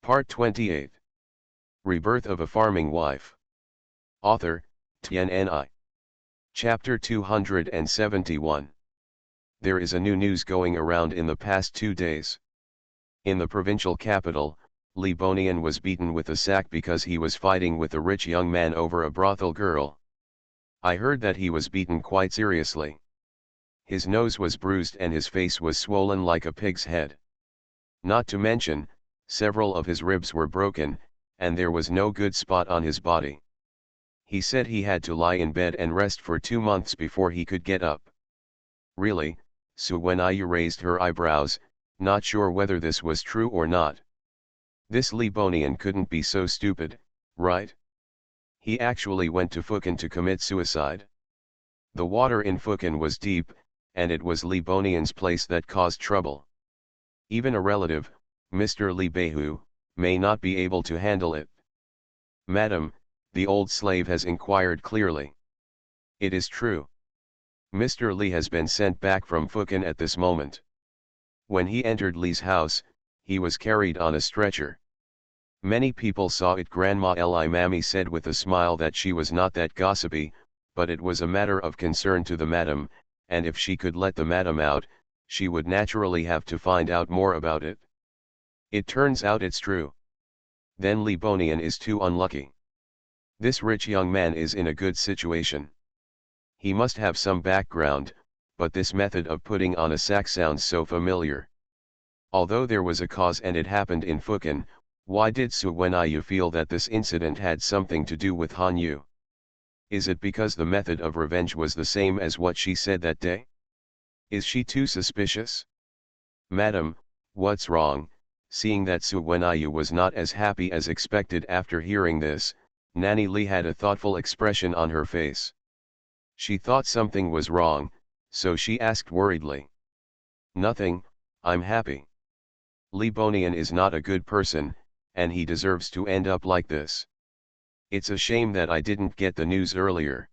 Part 28. Rebirth of a Farming Wife. Author, TNNI. Chapter 271. There is a new news going around in the past 2 days. In the provincial capital, Libonian was beaten with a sack because he was fighting with a rich young man over a brothel girl. I heard that he was beaten quite seriously. His nose was bruised and his face was swollen like a pig's head. Not to mention, several of his ribs were broken, and there was no good spot on his body. He said he had to lie in bed and rest for 2 months before he could get up. Really? Suwenayu raised her eyebrows, not sure whether this was true or not. This Libonian couldn't be so stupid, right? He actually went to Fukin to commit suicide. The water in Fukin was deep, and it was Libonian's place that caused trouble. Even a relative, Mr. Libehu, may not be able to handle it. Madam, the old slave has inquired clearly. It is true. Mr. Li has been sent back from Fukin at this moment. When he entered Li's house, he was carried on a stretcher. Many people saw it. Grandma Li Mammy said with a smile that she was not that gossipy, but it was a matter of concern to the madam, and if she could let the madam out, she would naturally have to find out more about it. It turns out it's true. Then Libonian is too unlucky. This rich young man is in a good situation. He must have some background, but this method of putting on a sack sounds so familiar. Although there was a cause and it happened in Fukin, why did Suwenayu feel that this incident had something to do with Hanyu? Is it because the method of revenge was the same as what she said that day? Is she too suspicious? Madam, what's wrong? Seeing that Suwenayu was not as happy as expected after hearing this, Nanny Li had a thoughtful expression on her face. She thought something was wrong, so she asked worriedly. Nothing, I'm happy. Libonian is not a good person, and he deserves to end up like this. It's a shame that I didn't get the news earlier.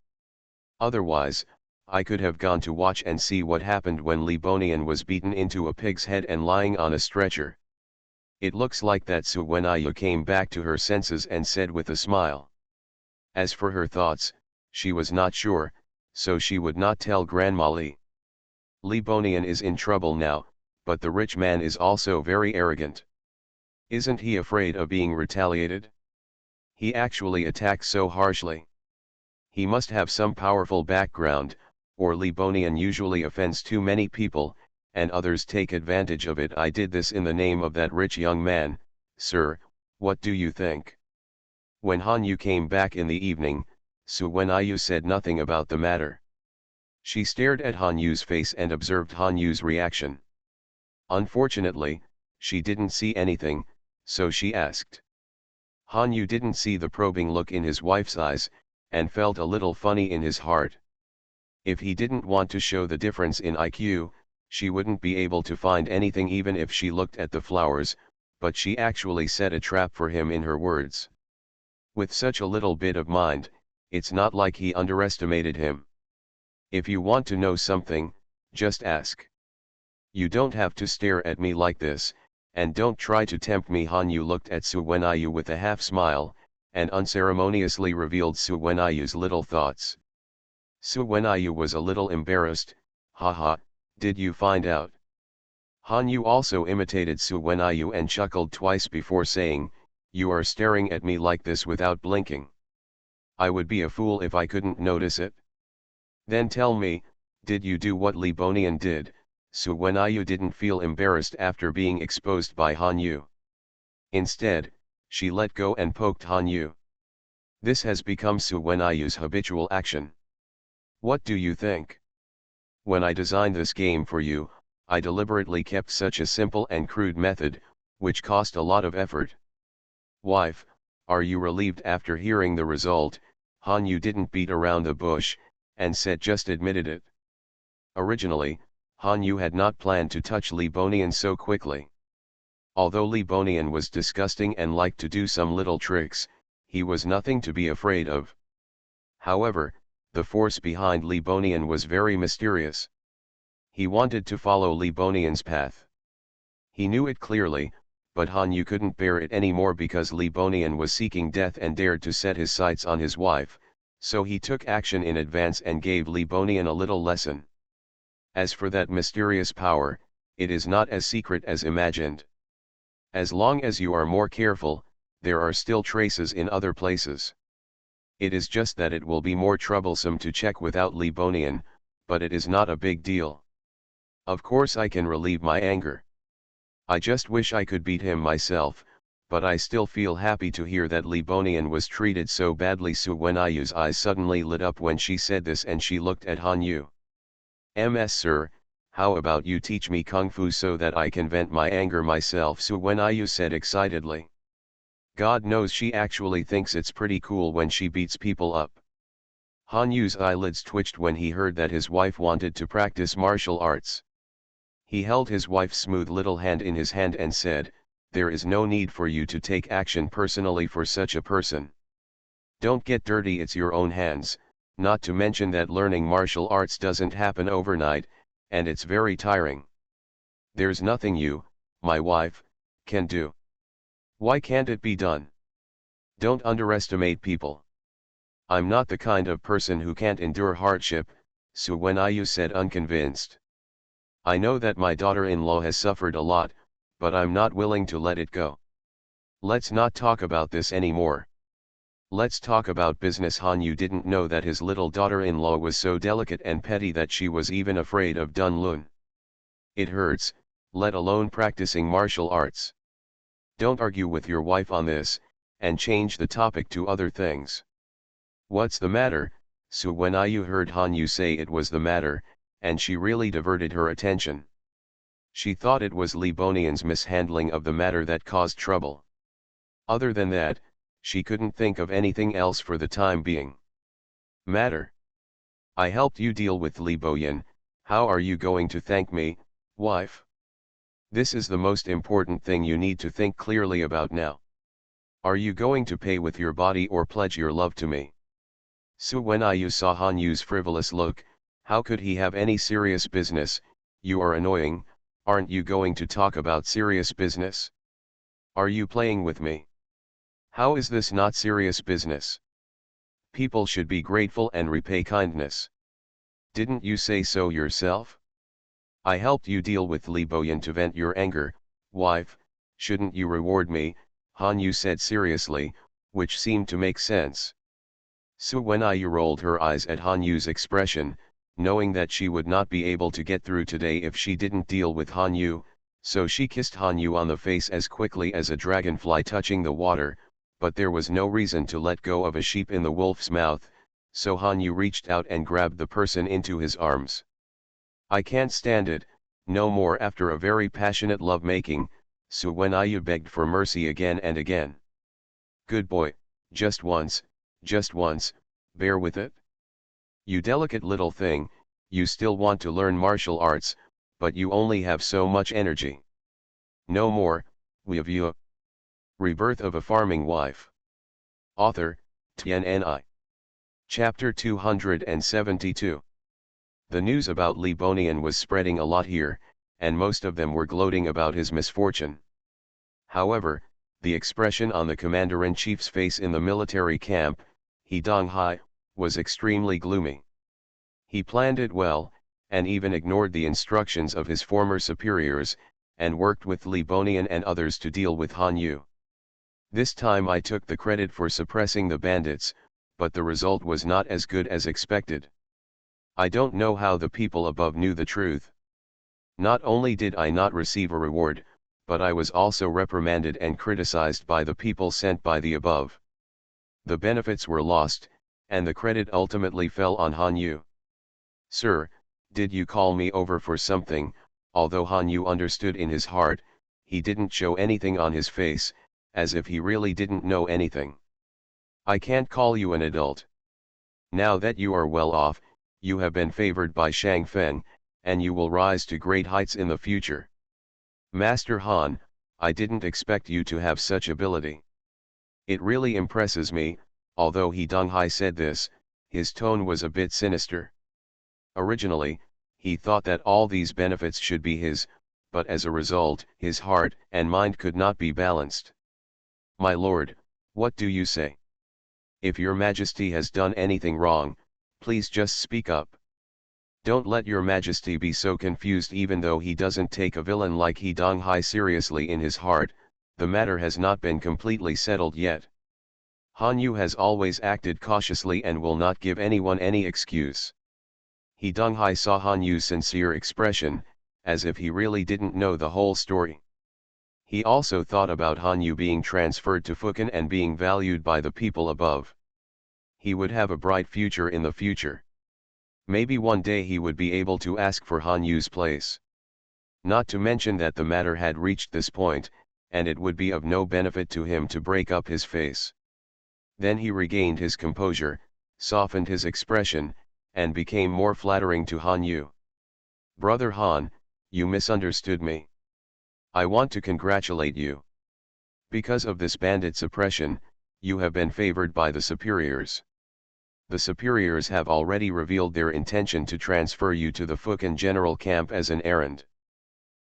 Otherwise, I could have gone to watch and see what happened when Libonian was beaten into a pig's head and lying on a stretcher. It looks like that Suwenayu came back to her senses and said with a smile. As for her thoughts, she was not sure, so she would not tell Grandma Li. Libonian is in trouble now, but the rich man is also very arrogant. Isn't he afraid of being retaliated? He actually attacks so harshly. He must have some powerful background, or Libonian usually offends too many people, and others take advantage of it. I did this in the name of that rich young man, sir, what do you think? When Hanyu came back in the evening, Suwenayu said nothing about the matter. She stared at Hanyu's face and observed Hanyu's reaction. Unfortunately, she didn't see anything, so she asked. Hanyu didn't see the probing look in his wife's eyes, and felt a little funny in his heart. If he didn't want to show the difference in IQ, she wouldn't be able to find anything even if she looked at the flowers, but she actually set a trap for him in her words. With such a little bit of mind, it's not like he underestimated him. If you want to know something, just ask. You don't have to stare at me like this, and don't try to tempt me. Hanyu looked at Suwenayu with a half smile, and unceremoniously revealed Suwenayu's little thoughts. Suwenayu was a little embarrassed. Haha, did you find out? Hanyu also imitated Suwenayu and chuckled twice before saying, you are staring at me like this without blinking. I would be a fool if I couldn't notice it. Then tell me, did you do what Libonian did? Suwenayu didn't feel embarrassed after being exposed by Hanyu. Instead, she let go and poked Hanyu. This has become Suwenayu's habitual action. What do you think? When I designed this game for you, I deliberately kept such a simple and crude method, which cost a lot of effort. Wife, are you relieved after hearing the result? Hanyu didn't beat around the bush, and said just admitted it. Originally, Hanyu had not planned to touch Libonian so quickly. Although Libonian was disgusting and liked to do some little tricks, he was nothing to be afraid of. However, the force behind Libonian was very mysterious. He wanted to follow Libonian's path. He knew it clearly, but Han Yu couldn't bear it anymore because Li Bonian was seeking death and dared to set his sights on his wife, so he took action in advance and gave Li Bonian a little lesson. As for that mysterious power, it is not as secret as imagined. As long as you are more careful, there are still traces in other places. It is just that it will be more troublesome to check without Li Bonian, but it is not a big deal. Of course I can relieve my anger. I just wish I could beat him myself, but I still feel happy to hear that Li Bonian was treated so badly. Su Wenayu's eyes suddenly lit up when she said this and she looked at Han Yu. "Ms. Sir, how about you teach me Kung Fu so that I can vent my anger myself?" Su Wenayu said excitedly. God knows she actually thinks it's pretty cool when she beats people up. Han Yu's eyelids twitched when he heard that his wife wanted to practice martial arts. He held his wife's smooth little hand in his hand and said, "There is no need for you to take action personally for such a person. Don't get dirty, it's your own hands, not to mention that learning martial arts doesn't happen overnight, and it's very tiring. There's nothing you, my wife, can do. Why can't it be done? Don't underestimate people." "I'm not the kind of person who can't endure hardship," Su Wenayu said unconvinced. "I know that my daughter-in-law has suffered a lot, but I'm not willing to let it go. Let's not talk about this anymore. Let's talk about business." Han Yu didn't know that his little daughter-in-law was so delicate and petty that she was even afraid of Dunlun. "It hurts, let alone practicing martial arts. Don't argue with your wife on this, and change the topic to other things." "What's the matter?" Su Wenayu heard Han Yu say it was the matter, and she really diverted her attention. She thought it was Li Bonian's mishandling of the matter that caused trouble. Other than that, she couldn't think of anything else for the time being. "Matter? I helped you deal with Li Bonian, how are you going to thank me, wife? This is the most important thing you need to think clearly about now. Are you going to pay with your body or pledge your love to me?" Su Wenayu saw Han Yu's frivolous look. How could he have any serious business? "You are annoying, aren't you going to talk about serious business? Are you playing with me? How is this not serious business? People should be grateful and repay kindness. Didn't you say so yourself? I helped you deal with Li Bonian to vent your anger, wife, shouldn't you reward me?" Han Yu said seriously, which seemed to make sense. Su Wenayu rolled her eyes at Han Yu's expression, knowing that she would not be able to get through today if she didn't deal with Han Yu, so she kissed Han Yu on the face as quickly as a dragonfly touching the water, but there was no reason to let go of a sheep in the wolf's mouth, so Han Yu reached out and grabbed the person into his arms. "I can't stand it, no more." After a very passionate love-making, Su Wenayu begged for mercy again and again. "Good boy, just once, bear with it. You delicate little thing, you still want to learn martial arts, but you only have so much energy. No more, you." Rebirth of a Farming Wife. Author, TNNI. Chapter 272. The news about Li Bonian was spreading a lot here, and most of them were gloating about his misfortune. However, the expression on the commander-in-chief's face in the military camp, He Donghai, was extremely gloomy. He planned it well, and even ignored the instructions of his former superiors, and worked with Li Bonian and others to deal with Han Yu. This time I took the credit for suppressing the bandits, but the result was not as good as expected. I don't know how the people above knew the truth. Not only did I not receive a reward, but I was also reprimanded and criticized by the people sent by the above. The benefits were lost, and the credit ultimately fell on Han Yu. "Sir, did you call me over for something?" Although Han Yu understood in his heart, he didn't show anything on his face, as if he really didn't know anything. "I can't call you an adult. Now that you are well off, you have been favored by Shang Feng, and you will rise to great heights in the future. Master Han, I didn't expect you to have such ability. It really impresses me." Although He Donghai said this, his tone was a bit sinister. Originally, he thought that all these benefits should be his, but as a result, his heart and mind could not be balanced. "My lord, what do you say? If your majesty has done anything wrong, please just speak up. Don't let your majesty be so confused." Even though he doesn't take a villain like He Donghai seriously in his heart, the matter has not been completely settled yet. Han Yu has always acted cautiously and will not give anyone any excuse. He Donghai saw Han Yu's sincere expression, as if he really didn't know the whole story. He also thought about Han Yu being transferred to Fukin and being valued by the people above. He would have a bright future in the future. Maybe one day he would be able to ask for Han Yu's place. Not to mention that the matter had reached this point, and it would be of no benefit to him to break up his face. Then he regained his composure, softened his expression, and became more flattering to Han Yu. "Brother Han, you misunderstood me. I want to congratulate you. Because of this bandit suppression, you have been favored by the superiors. The superiors have already revealed their intention to transfer you to the Fukin General Camp as an errand.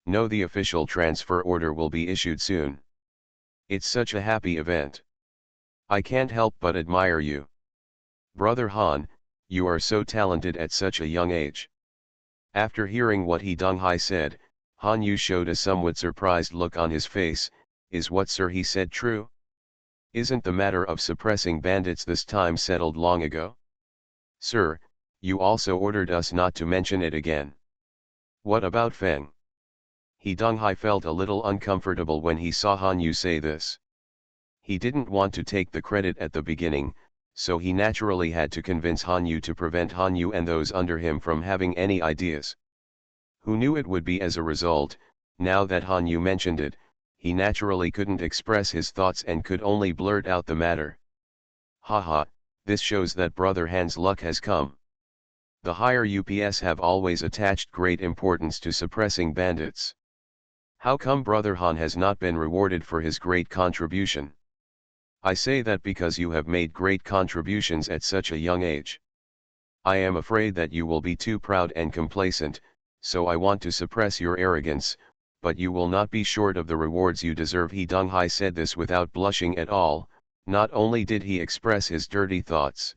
No, the official transfer order will be issued soon. It's such a happy event. I can't help but admire you. Brother Han, you are so talented at such a young age." After hearing what He Donghai said, Han Yu showed a somewhat surprised look on his face. "Is what sir he said true? Isn't the matter of suppressing bandits this time settled long ago? Sir, you also ordered us not to mention it again. What about Feng?" He Donghai felt a little uncomfortable when he saw Han Yu say this. He didn't want to take the credit at the beginning, so he naturally had to convince Han Yu to prevent Han Yu and those under him from having any ideas. Who knew it would be as a result? Now that Han Yu mentioned it, he naturally couldn't express his thoughts and could only blurt out the matter. "Haha, this shows that Brother Han's luck has come. The higher UPS have always attached great importance to suppressing bandits. How come Brother Han has not been rewarded for his great contribution? I say that because you have made great contributions at such a young age. I am afraid that you will be too proud and complacent, so I want to suppress your arrogance, but you will not be short of the rewards you deserve." He Donghai said this without blushing at all. Not only did he express his dirty thoughts,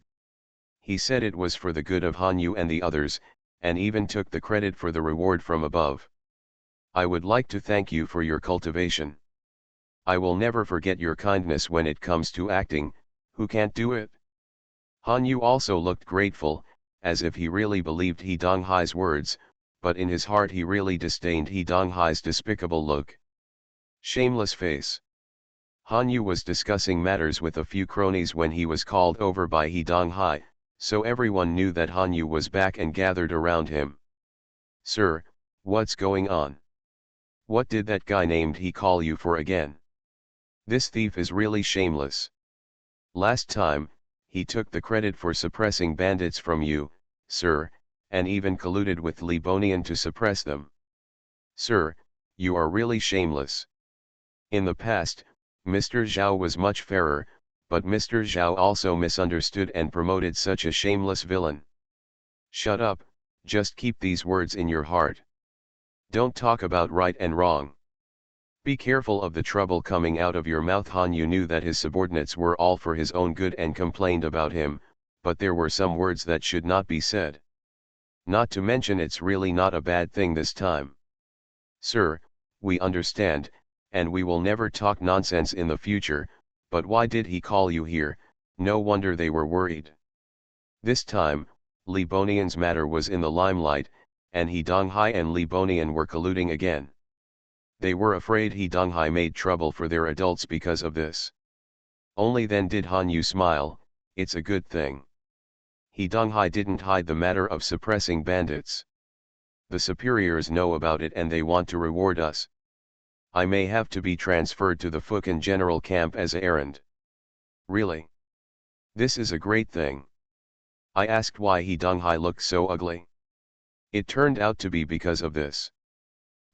he said it was for the good of Han Yu and the others, and even took the credit for the reward from above. "I would like to thank you for your cultivation. I will never forget your kindness when it comes to acting. Who can't do it?" Han Yu also looked grateful, as if he really believed He Donghai's words, but in his heart he really disdained He Donghai's despicable look. Shameless face. Han Yu was discussing matters with a few cronies when he was called over by He Donghai, so everyone knew that Han Yu was back and gathered around him. "Sir, what's going on? What did that guy named He call you for again? This thief is really shameless. Last time, he took the credit for suppressing bandits from you, sir, and even colluded with Libonian to suppress them. Sir, you are really shameless. In the past, Mr. Zhao was much fairer, but Mr. Zhao also misunderstood and promoted such a shameless villain." "Shut up, just keep these words in your heart. Don't talk about right and wrong. Be careful of the trouble coming out of your mouth." Han Yu knew that his subordinates were all for his own good and complained about him, but there were some words that should not be said. Not to mention it's really not a bad thing this time. "Sir, we understand, and we will never talk nonsense in the future, but why did he call you here? No wonder they were worried." This time, Libonian's matter was in the limelight, and He Donghai and Libonian were colluding again. They were afraid He Donghai made trouble for their adults because of this. Only then did Han Yu smile. "It's a good thing. He Donghai didn't hide the matter of suppressing bandits. The superiors know about it and they want to reward us. I may have to be transferred to the Fukin General Camp as an errand." "Really? This is a great thing." I asked why He Donghai looked so ugly. It turned out to be because of this.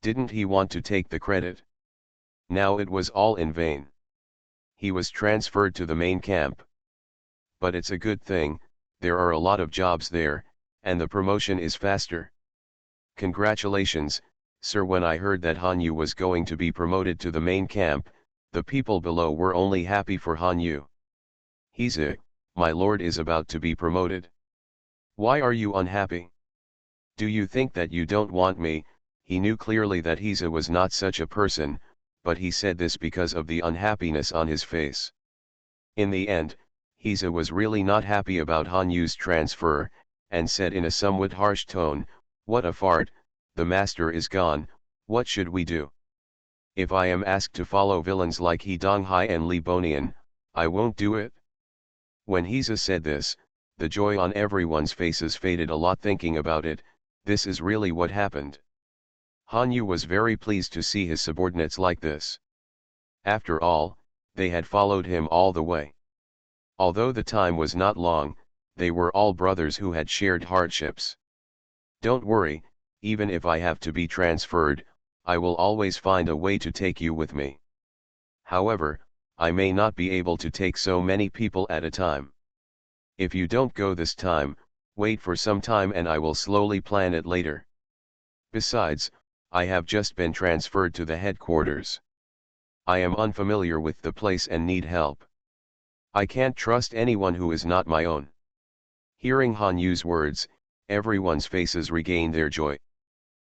Didn't he want to take the credit? Now it was all in vain. He was transferred to the main camp. But it's a good thing, there are a lot of jobs there, and the promotion is faster. Congratulations, Sir, when I heard that Han Yu was going to be promoted to the main camp, the people below were only happy for Han Yu. My lord is about to be promoted. Why are you unhappy? Do you think that you don't want me? He knew clearly that Hiza was not such a person, but he said this because of the unhappiness on his face. In the end, Hiza was really not happy about Han Yu's transfer, and said in a somewhat harsh tone, "What a fart, the master is gone, what should we do? If I am asked to follow villains like He Donghai and Li Bonian, I won't do it." When Hiza said this, the joy on everyone's faces faded a lot thinking about it. This is really what happened. Han Yu was very pleased to see his subordinates like this. After all, they had followed him all the way. Although the time was not long, they were all brothers who had shared hardships. "Don't worry, even if I have to be transferred, I will always find a way to take you with me. However, I may not be able to take so many people at a time. If you don't go this time, wait for some time and I will slowly plan it later. Besides, I have just been transferred to the headquarters. I am unfamiliar with the place and need help. I can't trust anyone who is not my own." Hearing Han Yu's words, everyone's faces regained their joy.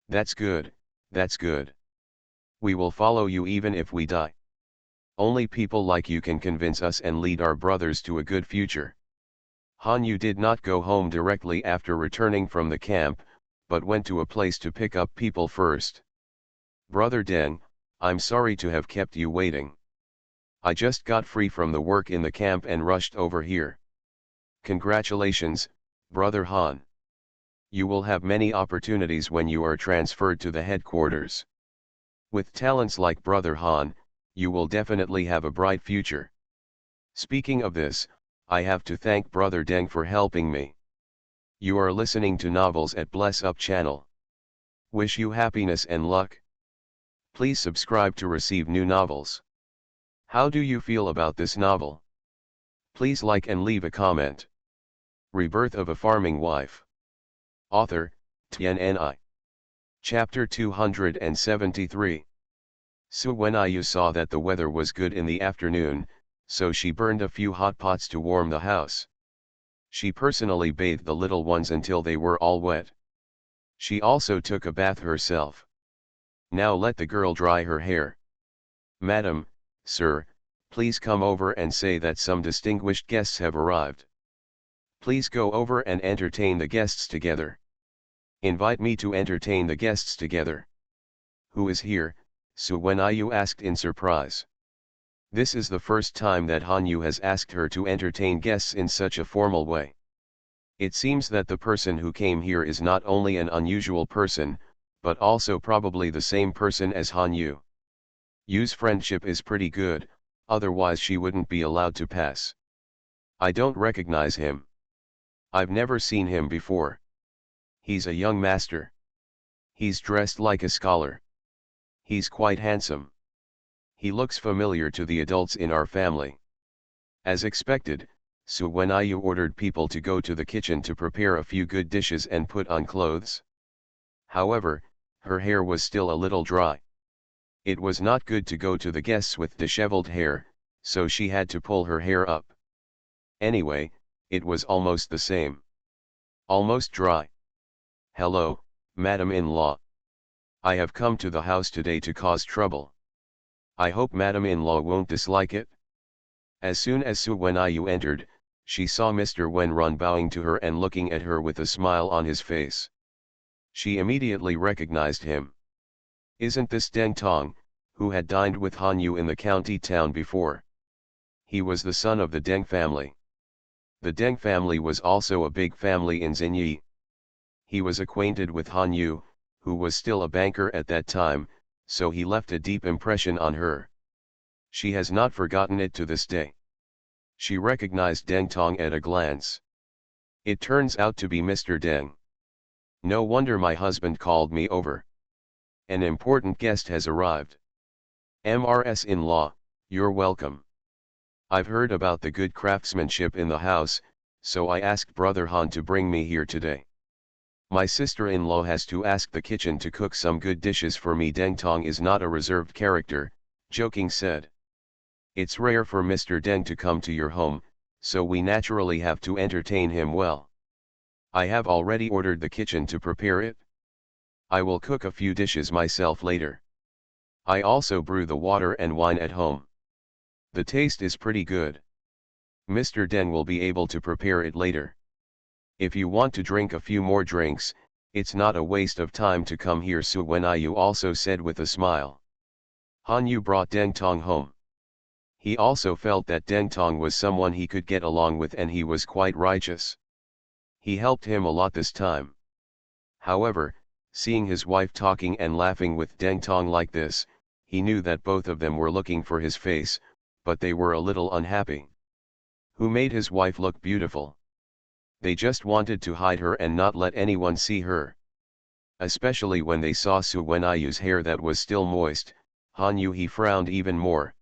That's good, that's good. We will follow you even if we die. Only people like you can convince us and lead our brothers to a good future. Han Yu did not go home directly after returning from the camp, but went to a place to pick up people first. "Brother Deng, I'm sorry to have kept you waiting. I just got free from the work in the camp and rushed over here." "Congratulations, Brother Han. You will have many opportunities when you are transferred to the headquarters. With talents like Brother Han, you will definitely have a bright future. Speaking of this, I have to thank Brother Deng for helping me." You are listening to Novels at Bless Up channel. Wish you happiness and luck. Please subscribe to receive new novels. How do you feel about this novel? Please like and leave a comment. Rebirth of a Farming Wife. Author, Tianni. Chapter 273. Su Wenyu saw that the weather was good in the afternoon, so she burned a few hot pots to warm the house. She personally bathed the little ones until they were all wet. She also took a bath herself. Now let the girl dry her hair. "Madam, sir, please come over and say that some distinguished guests have arrived. Please go over and entertain the guests together. Invite me to entertain the guests together." "Who is here?" Su Wenyu asked in surprise. This is the first time that Han Yu has asked her to entertain guests in such a formal way. It seems that the person who came here is not only an unusual person, but also probably the same person as Han Yu. Yu's friendship is pretty good, otherwise she wouldn't be allowed to pass. "I don't recognize him. I've never seen him before. He's a young master. He's dressed like a scholar. He's quite handsome. He looks familiar to the adults in our family." As expected, Su Wenyu ordered people to go to the kitchen to prepare a few good dishes and put on clothes. However, her hair was still a little dry. It was not good to go to the guests with disheveled hair, so she had to pull her hair up. Anyway, it was almost the same. Almost dry. "Hello, Madam-in-law. I have come to the house today to cause trouble. I hope Madam-in-law won't dislike it." As soon as Su Wenyu entered, she saw Mr. Wenrun bowing to her and looking at her with a smile on his face. She immediately recognized him. Isn't this Deng Tong, who had dined with Han Yu in the county town before? He was the son of the Deng family. The Deng family was also a big family in Xinyi. He was acquainted with Han Yu, who was still a banker at that time, so he left a deep impression on her. She has not forgotten it to this day. She recognized Deng Tong at a glance. It turns out to be Mr. Deng. No wonder my husband called me over. An important guest has arrived. "MRS-in-law, you're welcome. I've heard about the good craftsmanship in the house, so I asked Brother Han to bring me here today. My sister-in-law has to ask the kitchen to cook some good dishes for me. Deng Tong is not a reserved character, joking said. It's rare for Mr. Deng to come to your home, so we naturally have to entertain him well. I have already ordered the kitchen to prepare it. I will cook a few dishes myself later. I also brew the water and wine at home. The taste is pretty good. Mr. Deng will be able to prepare it later. If you want to drink a few more drinks, it's not a waste of time to come here, Su Wenyu also said with a smile. Han Yu brought Deng Tong home. He also felt that Deng Tong was someone he could get along with, and he was quite righteous. He helped him a lot this time. However, seeing his wife talking and laughing with Deng Tong like this, he knew that both of them were looking for his face, but they were a little unhappy. Who made his wife look beautiful? They just wanted to hide her and not let anyone see her. Especially when they saw Su Wenyu's hair that was still moist, Han Yu he frowned even more.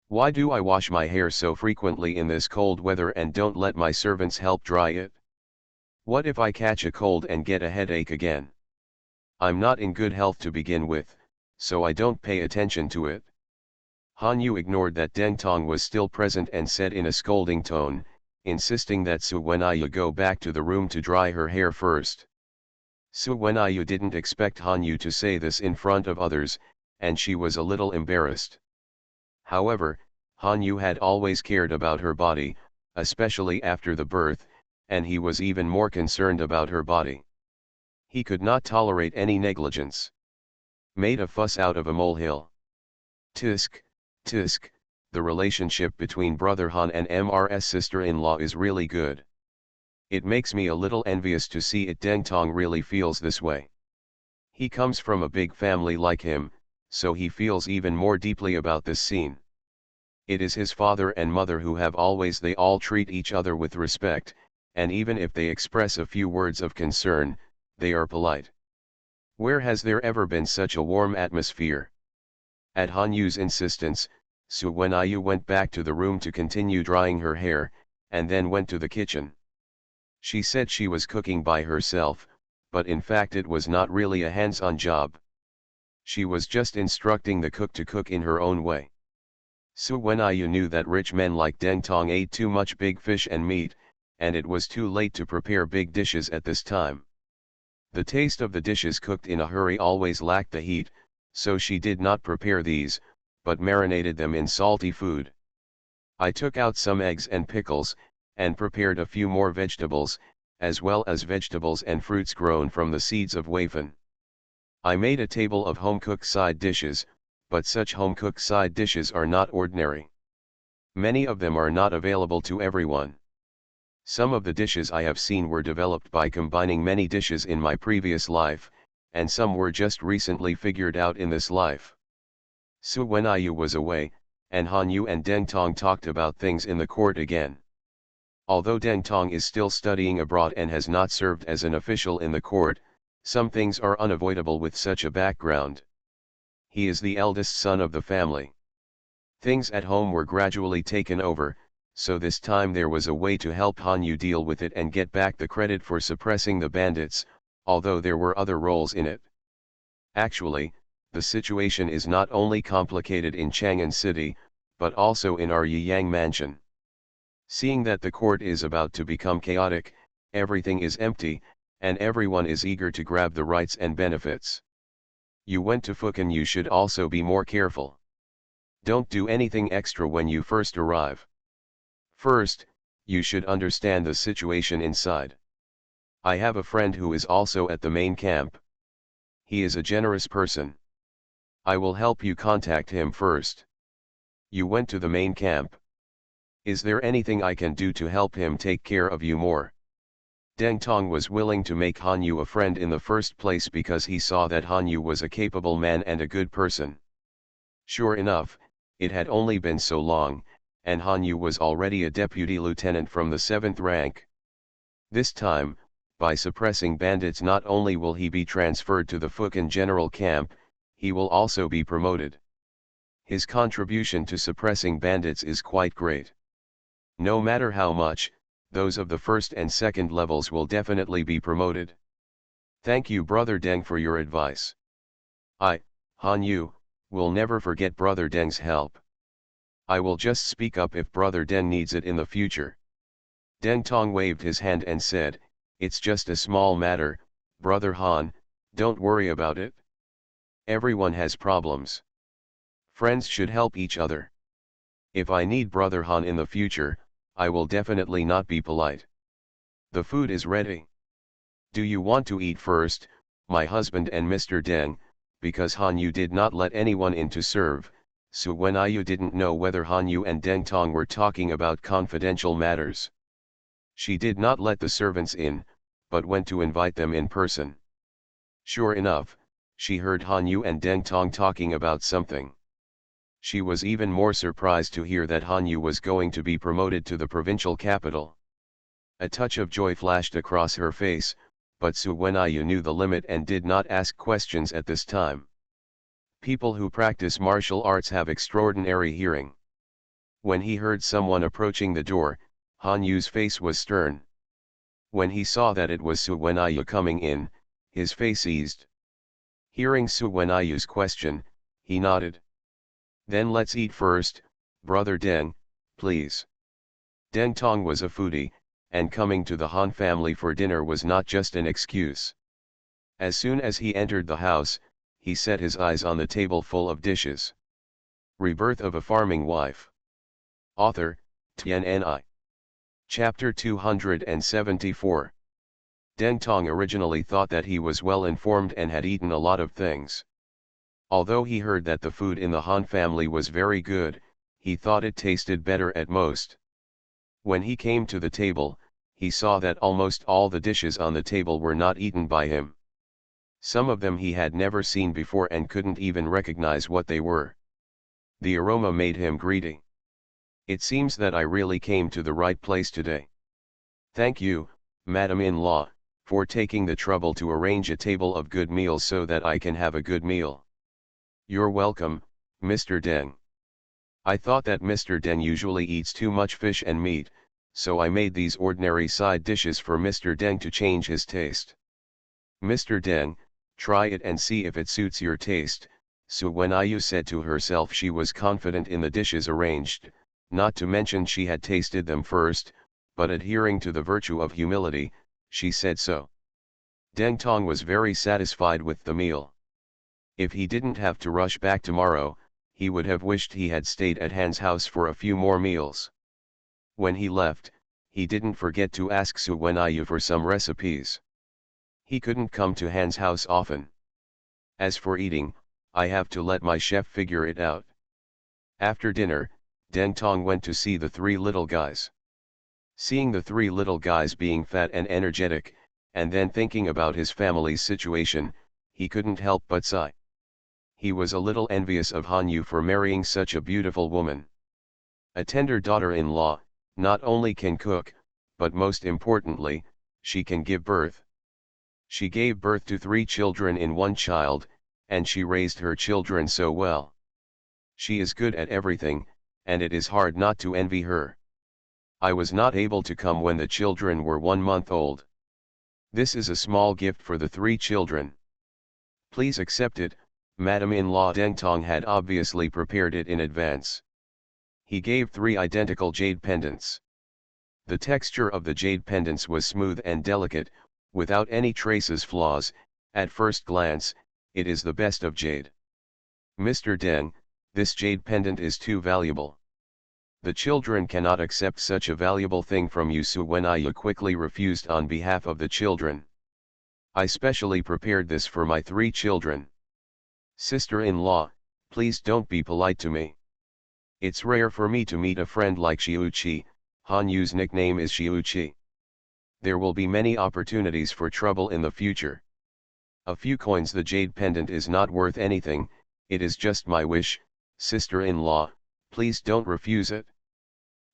Why do I wash my hair so frequently in this cold weather and don't let my servants help dry it? What if I catch a cold and get a headache again? I'm not in good health to begin with, so I don't pay attention to it. Han Yu ignored that Deng Tong was still present and said in a scolding tone, insisting that Su Wenyu go back to the room to dry her hair first. Su Wenyu didn't expect Han Yu to say this in front of others, and she was a little embarrassed. However, Han Yu had always cared about her body, especially after the birth, and he was even more concerned about her body. He could not tolerate any negligence. Made a fuss out of a molehill. Tisk, tisk, the relationship between Brother Han and MR's sister-in-law is really good. It makes me a little envious to see it. Deng Tong really feels this way. He comes from a big family like him, so he feels even more deeply about this scene. It is his father and mother who have always, they all treat each other with respect, and even if they express a few words of concern, they are polite. Where has there ever been such a warm atmosphere? At Han Yu's insistence, Su Wenyu went back to the room to continue drying her hair, and then went to the kitchen. She said she was cooking by herself, but in fact it was not really a hands-on job. She was just instructing the cook to cook in her own way. Su Wenyu knew that rich men like Deng Tong ate too much big fish and meat, and it was too late to prepare big dishes at this time. The taste of the dishes cooked in a hurry always lacked the heat, so she did not prepare these, but marinated them in salty food. I took out some eggs and pickles, and prepared a few more vegetables, as well as vegetables and fruits grown from the seeds of wafan. I made a table of home-cooked side dishes, but such home-cooked side dishes are not ordinary. Many of them are not available to everyone. Some of the dishes I have seen were developed by combining many dishes in my previous life, and some were just recently figured out in this life. Su Wenyu was away, and Han Yu and Deng Tong talked about things in the court again. Although Deng Tong is still studying abroad and has not served as an official in the court, some things are unavoidable with such a background. He is the eldest son of the family. Things at home were gradually taken over, so this time there was a way to help Han Yu deal with it and get back the credit for suppressing the bandits, although there were other roles in it. Actually, the situation is not only complicated in Chang'an City, but also in our Yiyang mansion. Seeing that the court is about to become chaotic, everything is empty, and everyone is eager to grab the rights and benefits. You went to Fukan, you should also be more careful. Don't do anything extra when you first arrive. First, you should understand the situation inside. I have a friend who is also at the main camp. He is a generous person. I will help you contact him first. You went to the main camp. Is there anything I can do to help him take care of you more? Deng Tong was willing to make Han Yu a friend in the first place because he saw that Han Yu was a capable man and a good person. Sure enough, it had only been so long, and Han Yu was already a deputy lieutenant from the 7th rank. This time, by suppressing bandits, not only will he be transferred to the Fukan General Camp, he will also be promoted. His contribution to suppressing bandits is quite great. No matter how much, those of the first and second levels will definitely be promoted. Thank you Brother Deng for your advice. I, Han Yu, will never forget Brother Deng's help. I will just speak up if Brother Deng needs it in the future. Deng Tong waved his hand and said, it's just a small matter, Brother Han, don't worry about it. Everyone has problems. Friends should help each other. If I need Brother Han in the future, I will definitely not be polite. The food is ready. Do you want to eat first, my husband and Mr. Deng, because Han Yu did not let anyone in to serve, so when Yu didn't know whether Han Yu and Deng Tong were talking about confidential matters. She did not let the servants in, but went to invite them in person. Sure enough, she heard Han Yu and Deng Tong talking about something. She was even more surprised to hear that Han Yu was going to be promoted to the provincial capital. A touch of joy flashed across her face, but Su Wenyu knew the limit and did not ask questions at this time. People who practice martial arts have extraordinary hearing. When he heard someone approaching the door, Han Yu's face was stern. When he saw that it was Su Wenyu coming in, his face eased. Hearing Su Wenyu's question, he nodded. Then let's eat first, Brother Deng, please. Deng Tong was a foodie, and coming to the Han family for dinner was not just an excuse. As soon as he entered the house, he set his eyes on the table full of dishes. Rebirth of a Farming Wife. Author, Tian. Chapter 274. Deng Tong originally thought that he was well informed and had eaten a lot of things. Although he heard that the food in the Han family was very good, he thought it tasted better at most. When he came to the table, he saw that almost all the dishes on the table were not eaten by him. Some of them he had never seen before and couldn't even recognize what they were. The aroma made him greedy. It seems that I really came to the right place today. Thank you, Madam-in-law, for taking the trouble to arrange a table of good meals so that I can have a good meal. You're welcome, Mr. Deng. I thought that Mr. Deng usually eats too much fish and meat, so I made these ordinary side dishes for Mr. Deng to change his taste. Mr. Deng, try it and see if it suits your taste. So when Yu said to herself she was confident in the dishes arranged, not to mention she had tasted them first, but adhering to the virtue of humility, she said so. Deng Tong was very satisfied with the meal. If he didn't have to rush back tomorrow, he would have wished he had stayed at Han's house for a few more meals. When he left, he didn't forget to ask Su Wenyu for some recipes. He couldn't come to Han's house often. As for eating, I have to let my chef figure it out. After dinner, Deng Tong went to see the three little guys. Seeing the three little guys being fat and energetic, and then thinking about his family's situation, he couldn't help but sigh. He was a little envious of Han Yu for marrying such a beautiful woman. A tender daughter-in-law, not only can cook, but most importantly, she can give birth. She gave birth to 3 children in one child, and she raised her children so well. She is good at everything, and it is hard not to envy her. I was not able to come when the children were 1 month old. This is a small gift for the 3 children. Please accept it. Madam-in-law. Deng Tong had obviously prepared it in advance. He gave 3 identical jade pendants. The texture of the jade pendants was smooth and delicate, without any traces flaws. At first glance, it is the best of jade. Mr. Deng, this jade pendant is too valuable. The children cannot accept such a valuable thing from you. Su Wenyu quickly refused on behalf of the children. I specially prepared this for my 3 children. Sister-in-law, please don't be polite to me. It's rare for me to meet a friend like Xiuqi. Han Yu's nickname is Xiuqi. There will be many opportunities for trouble in the future. A few coins. The jade pendant is not worth anything, it is just my wish, sister-in-law, please don't refuse it.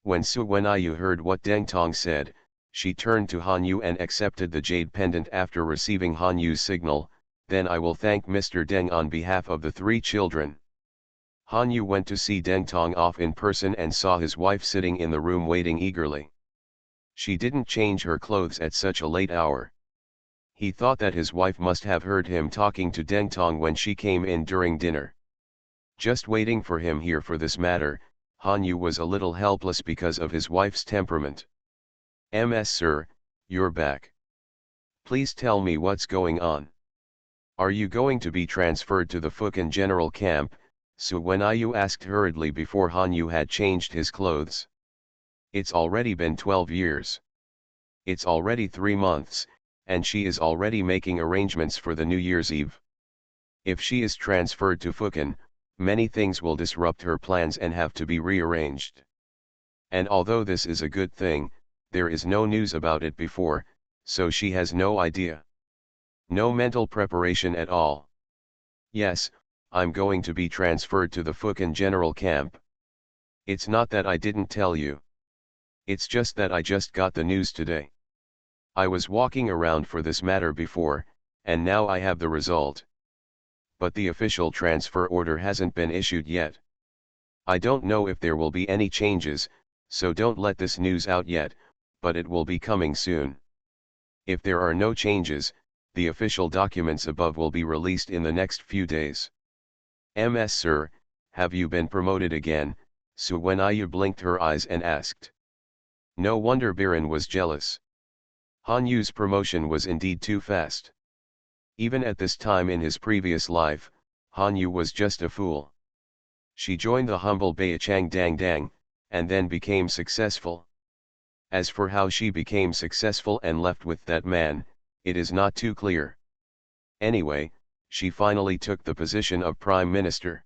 When Su Wenyu heard what Deng Tong said, she turned to Han Yu and accepted the jade pendant after receiving Han Yu's signal. Then I will thank Mr. Deng on behalf of the 3 children. Han Yu went to see Deng Tong off in person and saw his wife sitting in the room waiting eagerly. She didn't change her clothes at such a late hour. He thought that his wife must have heard him talking to Deng Tong when she came in during dinner. Just waiting for him here for this matter, Han Yu was a little helpless because of his wife's temperament. "Ms. Sir, you're back. Please tell me what's going on. Are you going to be transferred to the Fukan General Camp?" Su Wenyu asked hurriedly before Han Yu had changed his clothes. "It's already been 12 years. It's already 3 months, and she is already making arrangements for the New Year's Eve. If she is transferred to Fukan, many things will disrupt her plans and have to be rearranged. And although this is a good thing, there is no news about it before, so she has no idea. No mental preparation at all. Yes, I'm going to be transferred to the Fukan General Camp. It's not that I didn't tell you. It's just that I just got the news today. I was walking around for this matter before, and now I have the result. But the official transfer order hasn't been issued yet. I don't know if there will be any changes, so don't let this news out yet, but it will be coming soon. If there are no changes, the official documents above will be released in the next few days." "Ms. Sir, have you been promoted again?" Su Wenyu blinked her eyes and asked. No wonder Biren was jealous. Han Yu's promotion was indeed too fast. Even at this time in his previous life, Han Yu was just a fool. She joined the humble Baichang Dang Dang, and then became successful. As for how she became successful and left with that man, it is not too clear. Anyway, she finally took the position of Prime Minister.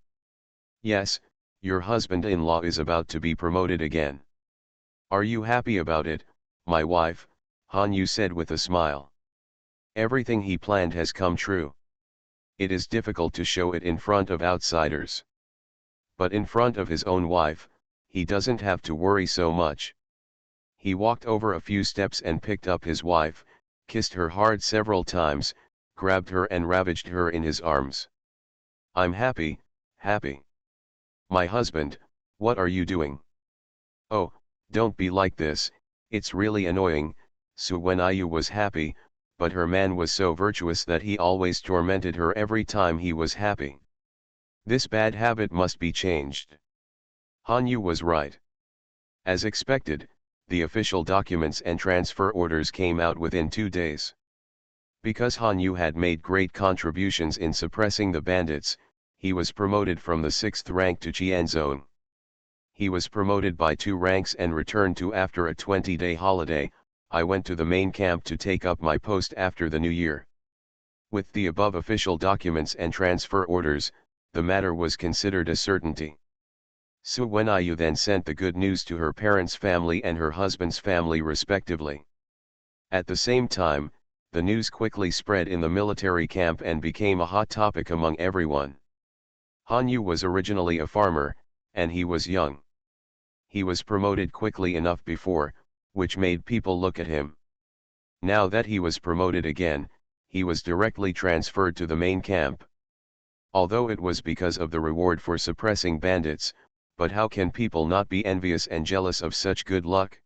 "Yes, your husband-in-law is about to be promoted again. Are you happy about it, my wife?" Han Yu said with a smile. "Everything he planned has come true. It is difficult to show it in front of outsiders. But in front of his own wife, he doesn't have to worry so much." He walked over a few steps and picked up his wife, kissed her hard several times, grabbed her and ravaged her in his arms. "I'm happy, happy. My husband, what are you doing?" "Oh, don't be like this, it's really annoying." Su Wenyu was happy, but her man was so virtuous that he always tormented her every time he was happy. This bad habit must be changed. Han Yu was right. As expected, the official documents and transfer orders came out within 2 days. Because Han Yu had made great contributions in suppressing the bandits, he was promoted from the 6th rank to Qian Zone. He was promoted by 2 ranks and returned to after a 20-day holiday. "I went to the main camp to take up my post after the new year." With the above official documents and transfer orders, the matter was considered a certainty. Su Wenyu then sent the good news to her parents' family and her husband's family respectively. At the same time, the news quickly spread in the military camp and became a hot topic among everyone. Han Yu was originally a farmer, and he was young. He was promoted quickly enough before, which made people look at him. Now that he was promoted again, he was directly transferred to the main camp. Although it was because of the reward for suppressing bandits, but how can people not be envious and jealous of such good luck?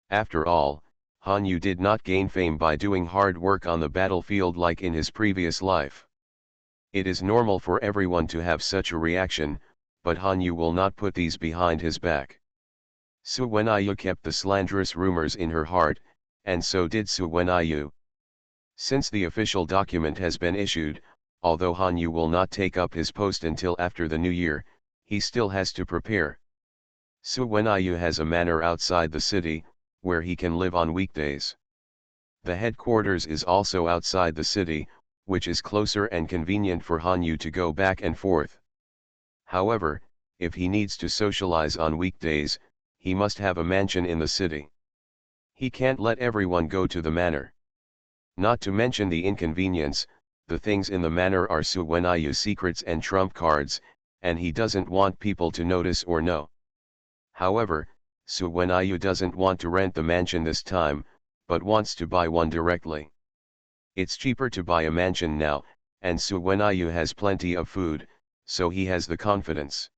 After all, Han Yu did not gain fame by doing hard work on the battlefield like in his previous life. It is normal for everyone to have such a reaction, but Han Yu will not put these behind his back. Su Wenyu kept the slanderous rumors in her heart, and so did Su Wenyu. Since the official document has been issued, although Han Yu will not take up his post until after the new year, he still has to prepare. Su Wenyu has a manor outside the city, where he can live on weekdays. The headquarters is also outside the city, which is closer and convenient for Han Yu to go back and forth. However, if he needs to socialize on weekdays, he must have a mansion in the city. He can't let everyone go to the manor. Not to mention the inconvenience, the things in the manor are Su Wenyu's secrets and trump cards, and he doesn't want people to notice or know. However, Su Wenyu doesn't want to rent the mansion this time, but wants to buy one directly. It's cheaper to buy a mansion now, and Su Wenyu has plenty of food, so he has the confidence.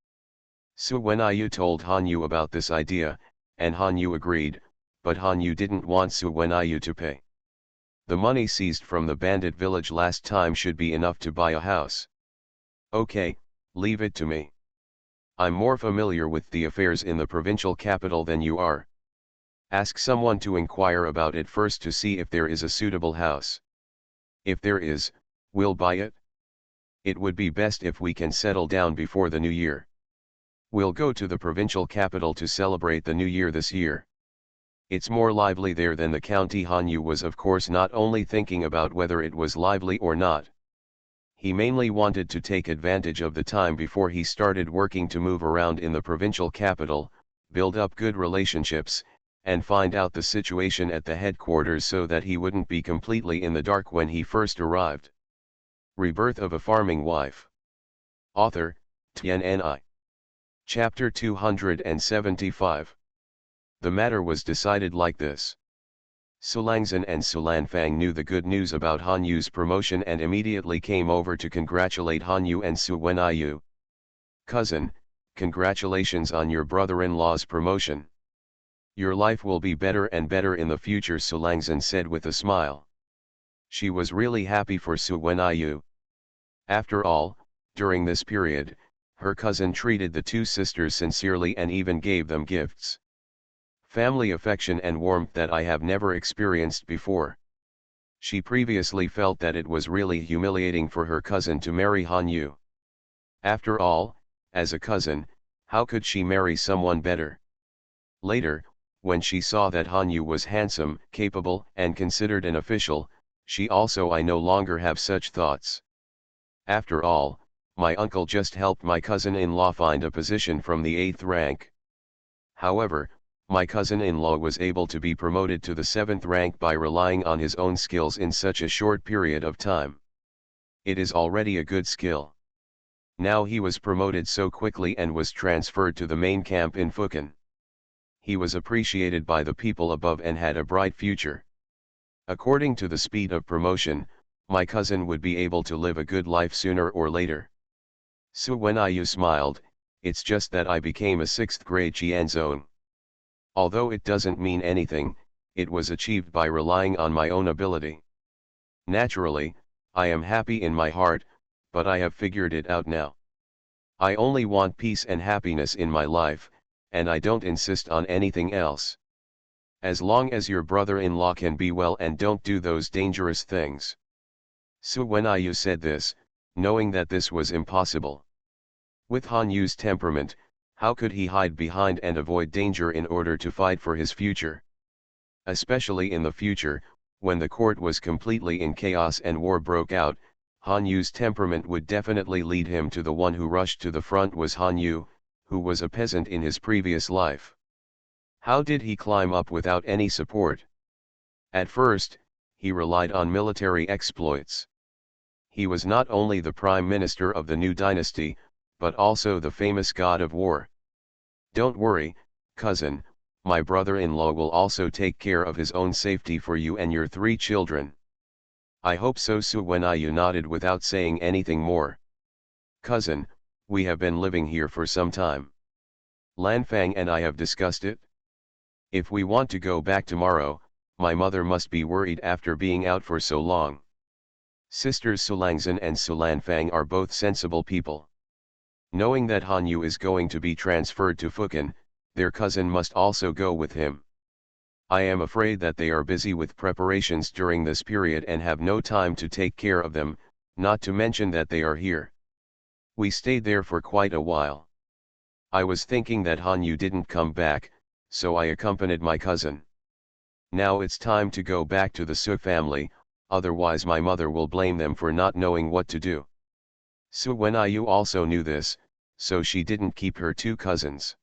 Su Wenyu told Han Yu about this idea, and Han Yu agreed, but Han Yu didn't want Su Wenyu to pay. The money seized from the bandit village last time should be enough to buy a house. Okay, leave it to me. I'm more familiar with the affairs in the provincial capital than you are. Ask someone to inquire about it first to see if there is a suitable house. If there is, we'll buy it. It would be best if we can settle down before the new year. We'll go to the provincial capital to celebrate the new year this year. It's more lively there than the county. Hanyu was of course not only thinking about whether it was lively or not. He mainly wanted to take advantage of the time before he started working to move around in the provincial capital, build up good relationships, and find out the situation at the headquarters so that he wouldn't be completely in the dark when he first arrived. Rebirth of a Farming Wife. Author, TNNI. Chapter 275. The matter was decided like this. Sulangzhen and Sulanfang knew the good news about Hanyu's promotion and immediately came over to congratulate Hanyu and Su Wenyu. Cousin, congratulations on your brother-in-law's promotion. Your life will be better and better in the future, Sulangzhen said with a smile. She was really happy for Su Wenyu. After all, during this period, her cousin treated the two sisters sincerely and even gave them gifts. Family affection and warmth that I have never experienced before. She previously felt that it was really humiliating for her cousin to marry Hanyu. After all, as a cousin, how could she marry someone better? Later, when she saw that Hanyu was handsome, capable, and considered an official, she also I no longer have such thoughts. After all, my uncle just helped my cousin-in-law find a position from the 8th rank. However, my cousin-in-law was able to be promoted to the 7th rank by relying on his own skills in such a short period of time. It is already a good skill. Now he was promoted so quickly and was transferred to the main camp in Fukan. He was appreciated by the people above and had a bright future. According to the speed of promotion, my cousin would be able to live a good life sooner or later. Su Wenyu smiled, it's just that I became a 6th grade Qianzong. Although it doesn't mean anything, it was achieved by relying on my own ability. Naturally, I am happy in my heart, but I have figured it out now. I only want peace and happiness in my life, and I don't insist on anything else. As long as your brother-in-law can be well and don't do those dangerous things. Su Wenyu said this, knowing that this was impossible. With Hanyu's temperament, how could he hide behind and avoid danger in order to fight for his future? Especially in the future, when the court was completely in chaos and war broke out, Hanyu's temperament would definitely lead him to the one who rushed to the front was Hanyu, who was a peasant in his previous life. How did he climb up without any support? At first, he relied on military exploits. He was not only the prime minister of the new dynasty, but also the famous god of war. Don't worry, cousin, my brother-in-law will also take care of his own safety for you and your 3 children. I hope so. Su Wenyu nodded without saying anything more. Cousin, we have been living here for some time. Lanfang and I have discussed it. If we want to go back tomorrow, my mother must be worried after being out for so long. Sisters Sulangzhen and Sulanfang are both sensible people. Knowing that Hanyu is going to be transferred to Fukan, their cousin must also go with him. I am afraid that they are busy with preparations during this period and have no time to take care of them, not to mention that they are here. We stayed there for quite a while. I was thinking that Hanyu didn't come back, so I accompanied my cousin. Now it's time to go back to the Su family, otherwise my mother will blame them for not knowing what to do. Su Wenyu also knew this, so she didn't keep her 2 cousins.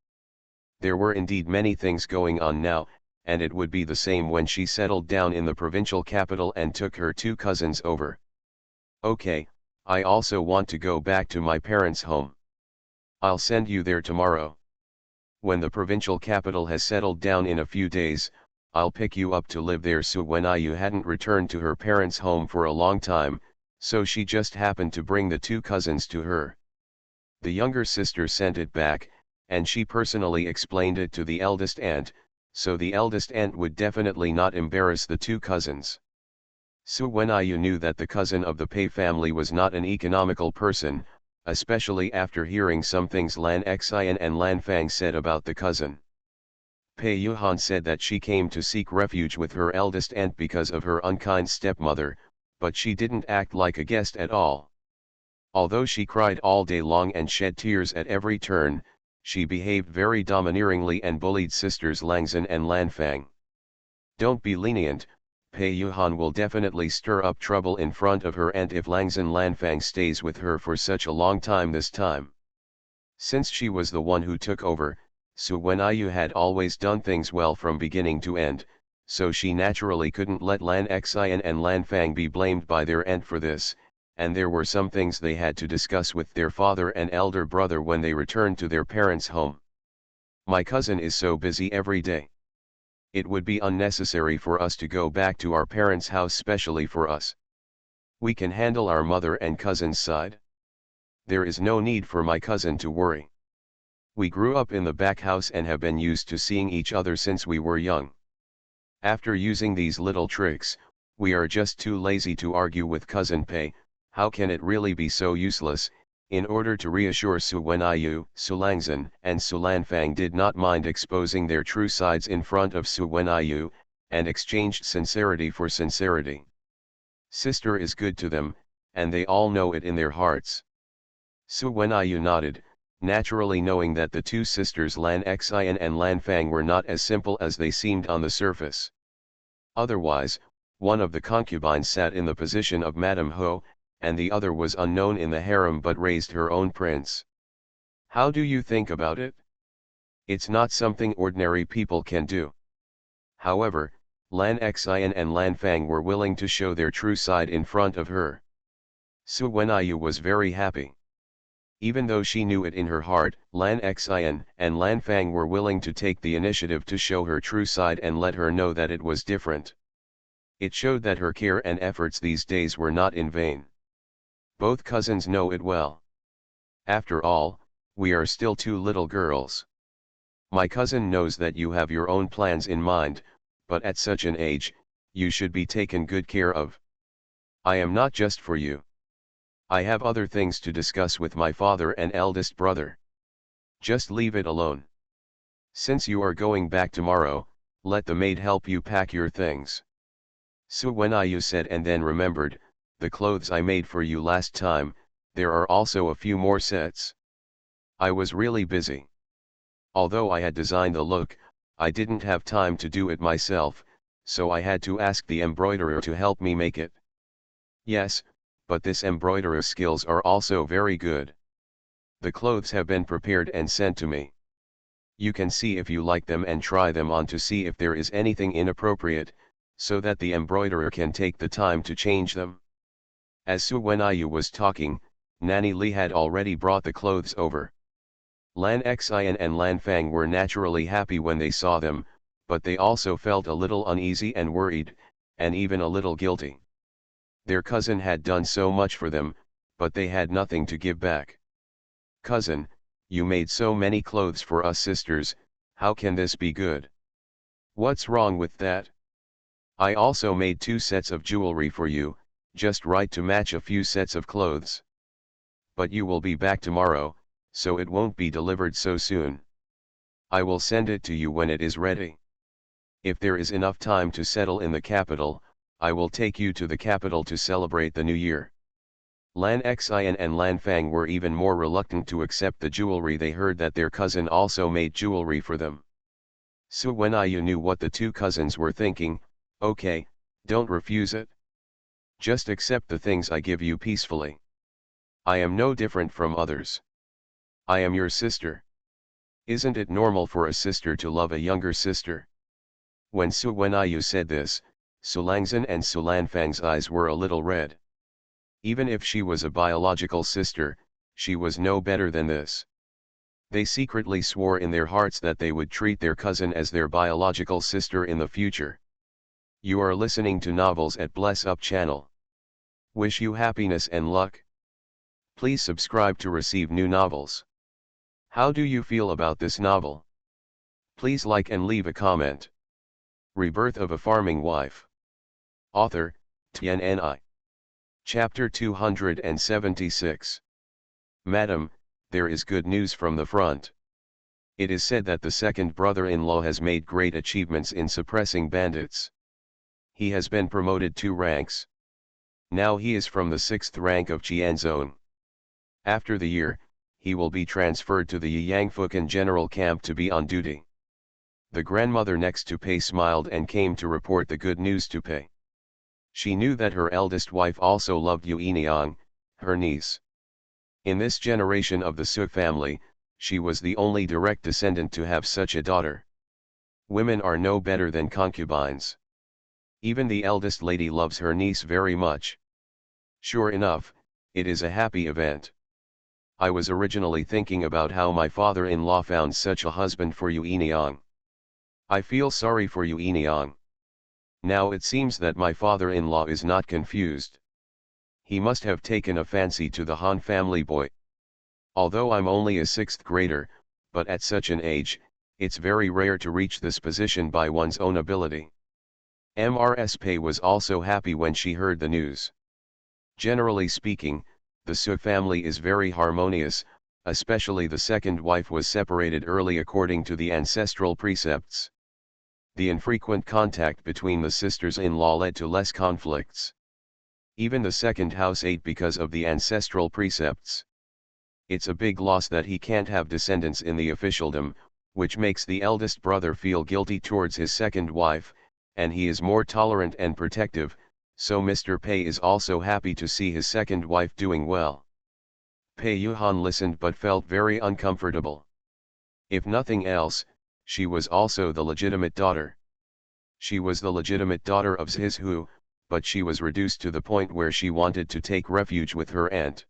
There were indeed many things going on now, and it would be the same when she settled down in the provincial capital and took her 2 cousins over. Okay, I also want to go back to my parents' home. I'll send you there tomorrow. When the provincial capital has settled down in a few days, I'll pick you up to live there. Su Wenyu hadn't returned to her parents' home for a long time, so she just happened to bring the 2 cousins to her. The younger sister sent it back, and she personally explained it to the eldest aunt, so the eldest aunt would definitely not embarrass the 2 cousins. Su Wenyu knew that the cousin of the Pei family was not an economical person, especially after hearing some things Lan Xian and Lan Fang said about the cousin. Pei Yuhan said that she came to seek refuge with her eldest aunt because of her unkind stepmother, but she didn't act like a guest at all. Although she cried all day long and shed tears at every turn, she behaved very domineeringly and bullied sisters Langzhen and Lanfang. Don't be lenient, Pei Yuhan will definitely stir up trouble in front of her aunt if Langzhen Lanfang stays with her for such a long time this time. Since she was the one who took over, Su Wenyu had always done things well from beginning to end, so she naturally couldn't let Lan Xian and Lan Fang be blamed by their aunt for this, and there were some things they had to discuss with their father and elder brother when they returned to their parents' home. My cousin is so busy every day. It would be unnecessary for us to go back to our parents' house specially for us. We can handle our mother and cousin's side. There is no need for my cousin to worry. We grew up in the back house and have been used to seeing each other since we were young. After using these little tricks, we are just too lazy to argue with cousin Pei. How can it really be so useless? In order to reassure Su Wenyu, Su Langzhen and Su Lanfang did not mind exposing their true sides in front of Su Wenyu, and exchanged sincerity for sincerity. Sister is good to them, and they all know it in their hearts. Su Wenyu nodded, naturally knowing that the two sisters Lan Xian and Lan Fang were not as simple as they seemed on the surface. Otherwise, one of the concubines sat in the position of Madame Ho, and the other was unknown in the harem but raised her own prince. How do you think about it? It's not something ordinary people can do. However, Lan Xian and Lan Fang were willing to show their true side in front of her. Su Wenyu was very happy. Even though she knew it in her heart, Lan Xian and Lan Fang were willing to take the initiative to show her true side and let her know that it was different. It showed that her care and efforts these days were not in vain. Both cousins know it well. After all, we are still two little girls. My cousin knows that you have your own plans in mind, but at such an age, you should be taken good care of. I am not just for you. I have other things to discuss with my father and eldest brother. Just leave it alone. Since you are going back tomorrow, let the maid help you pack your things. Su Wenyu said and then remembered, the clothes I made for you last time, there are also a few more sets. I was really busy. Although I had designed the look, I didn't have time to do it myself, so I had to ask the embroiderer to help me make it. Yes, but this embroiderer's skills are also very good. The clothes have been prepared and sent to me. You can see if you like them and try them on to see if there is anything inappropriate, so that the embroiderer can take the time to change them. As Su Wenyu was talking, Nanny Li had already brought the clothes over. Lan Xian and Lan Fang were naturally happy when they saw them, but they also felt a little uneasy and worried, and even a little guilty. Their cousin had done so much for them, but they had nothing to give back. Cousin, you made so many clothes for us sisters, how can this be good? What's wrong with that? I also made 2 sets of jewelry for you, just right to match a few sets of clothes. But you will be back tomorrow, so it won't be delivered so soon. I will send it to you when it is ready. If there is enough time to settle in the capital, I will take you to the capital to celebrate the new year. Lan Xian and Lan Fang were even more reluctant to accept the jewelry. They heard that their cousin also made jewelry for them. Su Wenyu knew what the 2 cousins were thinking. Okay, don't refuse it. Just accept the things I give you peacefully. I am no different from others. I am your sister. Isn't it normal for a sister to love a younger sister? When Su Wenyu said this, Su Langzhen and Su Lanfang's eyes were a little red. Even if she was a biological sister, she was no better than this. They secretly swore in their hearts that they would treat their cousin as their biological sister in the future. You are listening to Novels at Bless Up channel. Wish you happiness and luck. Please subscribe to receive new novels. How do you feel about this novel? Please like and leave a comment. Rebirth of a Farming Wife. Author, TNNI. Chapter 276. Madam, there is good news from the front. It is said that the second brother-in-law has made great achievements in suppressing bandits. He has been promoted 2 ranks. Now he is from the 6th rank of Qian Zone. After the year, he will be transferred to the Yangfukan General Camp to be on duty. The grandmother next to Pei smiled and came to report the good news to Pei. She knew that her eldest wife also loved Yu Yiniang, her niece. In this generation of the Su family, she was the only direct descendant to have such a daughter. Women are no better than concubines. Even the eldest lady loves her niece very much. Sure enough, it is a happy event. I was originally thinking about how my father-in-law found such a husband for Yu Yiniang. I feel sorry for Yu Yiniang. Now it seems that my father-in-law is not confused. He must have taken a fancy to the Han family boy. Although I'm only a 6th grader, but at such an age, it's very rare to reach this position by one's own ability. Ms. Pei was also happy when she heard the news. Generally speaking, the Su family is very harmonious, especially the second wife was separated early according to the ancestral precepts. The infrequent contact between the sisters-in-law led to less conflicts. Even the second house ate because of the ancestral precepts. It's a big loss that he can't have descendants in the officialdom, which makes the eldest brother feel guilty towards his second wife, and he is more tolerant and protective, so Mr. Pei is also happy to see his second wife doing well. Pei Yuhan listened but felt very uncomfortable. If nothing else, she was also the legitimate daughter. She was the legitimate daughter of his Hu, but she was reduced to the point where she wanted to take refuge with her aunt.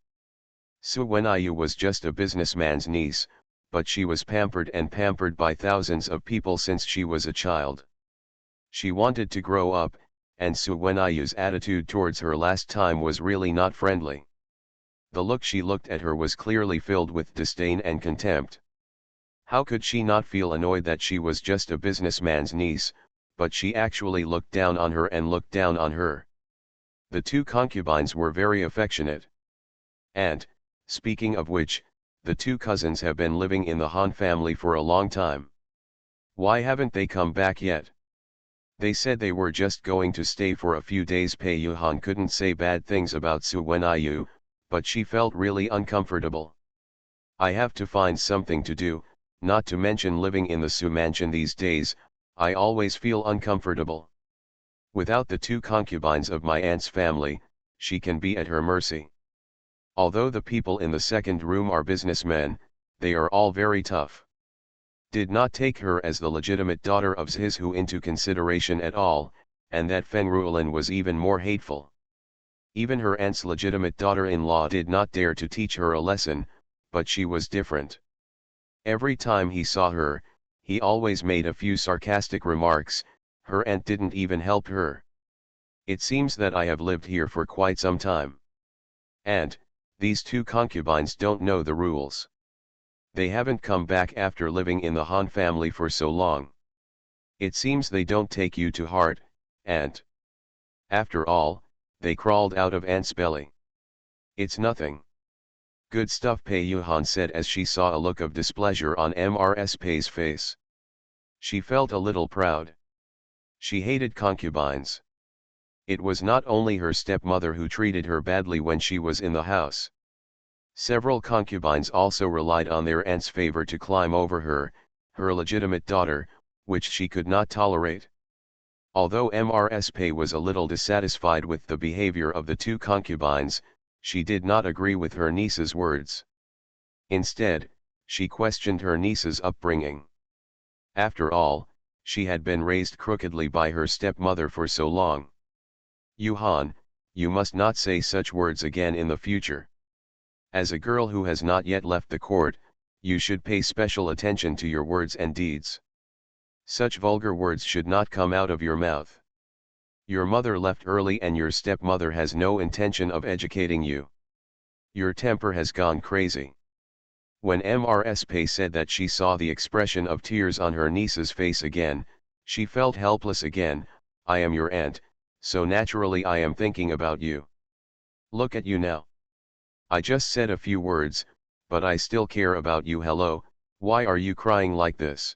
Su Wenyu was just a businessman's niece, but she was pampered by thousands of people since she was a child. She wanted to grow up, and Su Wenyu's attitude towards her last time was really not friendly. The look she looked at her was clearly filled with disdain and contempt. How could she not feel annoyed that she was just a businessman's niece, but she actually looked down on her and looked down on her. The 2 concubines were very affectionate. And, speaking of which, the 2 cousins have been living in the Han family for a long time. Why haven't they come back yet? They said they were just going to stay for a few days. Pei Yuhan couldn't say bad things about Su Wenyu, but she felt really uncomfortable. I have to find something to do, not to mention living in the Su mansion these days, I always feel uncomfortable. Without the 2 concubines of my aunt's family, she can be at her mercy. Although the people in the second room are businessmen, they are all very tough. Did not take her as the legitimate daughter of his Hu into consideration at all, and that Feng Ruolin was even more hateful. Even her aunt's legitimate daughter-in-law did not dare to teach her a lesson, but she was different. Every time he saw her, he always made a few sarcastic remarks. Her aunt didn't even help her. It seems that I have lived here for quite some time. And, these 2 concubines don't know the rules. They haven't come back after living in the Han family for so long. It seems they don't take you to heart, and after all, they crawled out of aunt's belly. It's nothing. Good stuff, Pei Yuhan said as she saw a look of displeasure on Ms. Pei's face. She felt a little proud. She hated concubines. It was not only her stepmother who treated her badly when she was in the house. Several concubines also relied on their aunt's favor to climb over her, her legitimate daughter, which she could not tolerate. Although Ms. Pei was a little dissatisfied with the behavior of the 2 concubines, she did not agree with her niece's words. Instead, she questioned her niece's upbringing. After all, she had been raised crookedly by her stepmother for so long. Yuhan, you must not say such words again in the future. As a girl who has not yet left the court, you should pay special attention to your words and deeds. Such vulgar words should not come out of your mouth. Your mother left early and your stepmother has no intention of educating you. Your temper has gone crazy. When Ms. Pei said that she saw the expression of tears on her niece's face again, she felt helpless again. I am your aunt, so naturally I am thinking about you. Look at you now. I just said a few words, but I still care about you. Hello, why are you crying like this?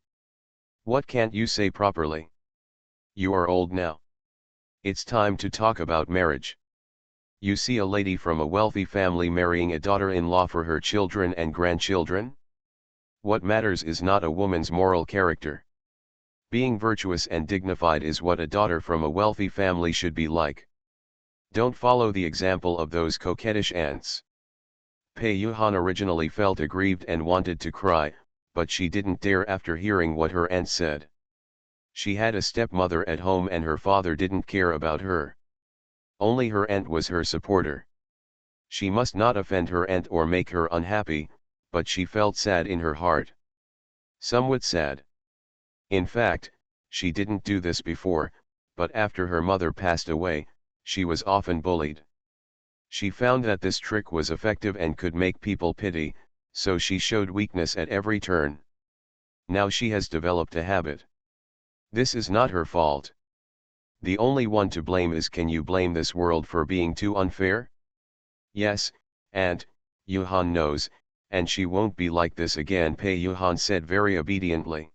What can't you say properly? You are old now. It's time to talk about marriage. You see a lady from a wealthy family marrying a daughter-in-law for her children and grandchildren? What matters is not a woman's moral character. Being virtuous and dignified is what a daughter from a wealthy family should be like. Don't follow the example of those coquettish aunts. Pei Yuhan originally felt aggrieved and wanted to cry, but she didn't dare after hearing what her aunt said. She had a stepmother at home and her father didn't care about her. Only her aunt was her supporter. She must not offend her aunt or make her unhappy, but she felt sad in her heart. Somewhat sad. In fact, she didn't do this before, but after her mother passed away, she was often bullied. She found that this trick was effective and could make people pity, so she showed weakness at every turn. Now she has developed a habit. This is not her fault. The only one to blame is, can you blame this world for being too unfair? Yes, Aunt, Yuhan knows, and she won't be like this again, Pei Yuhan said very obediently.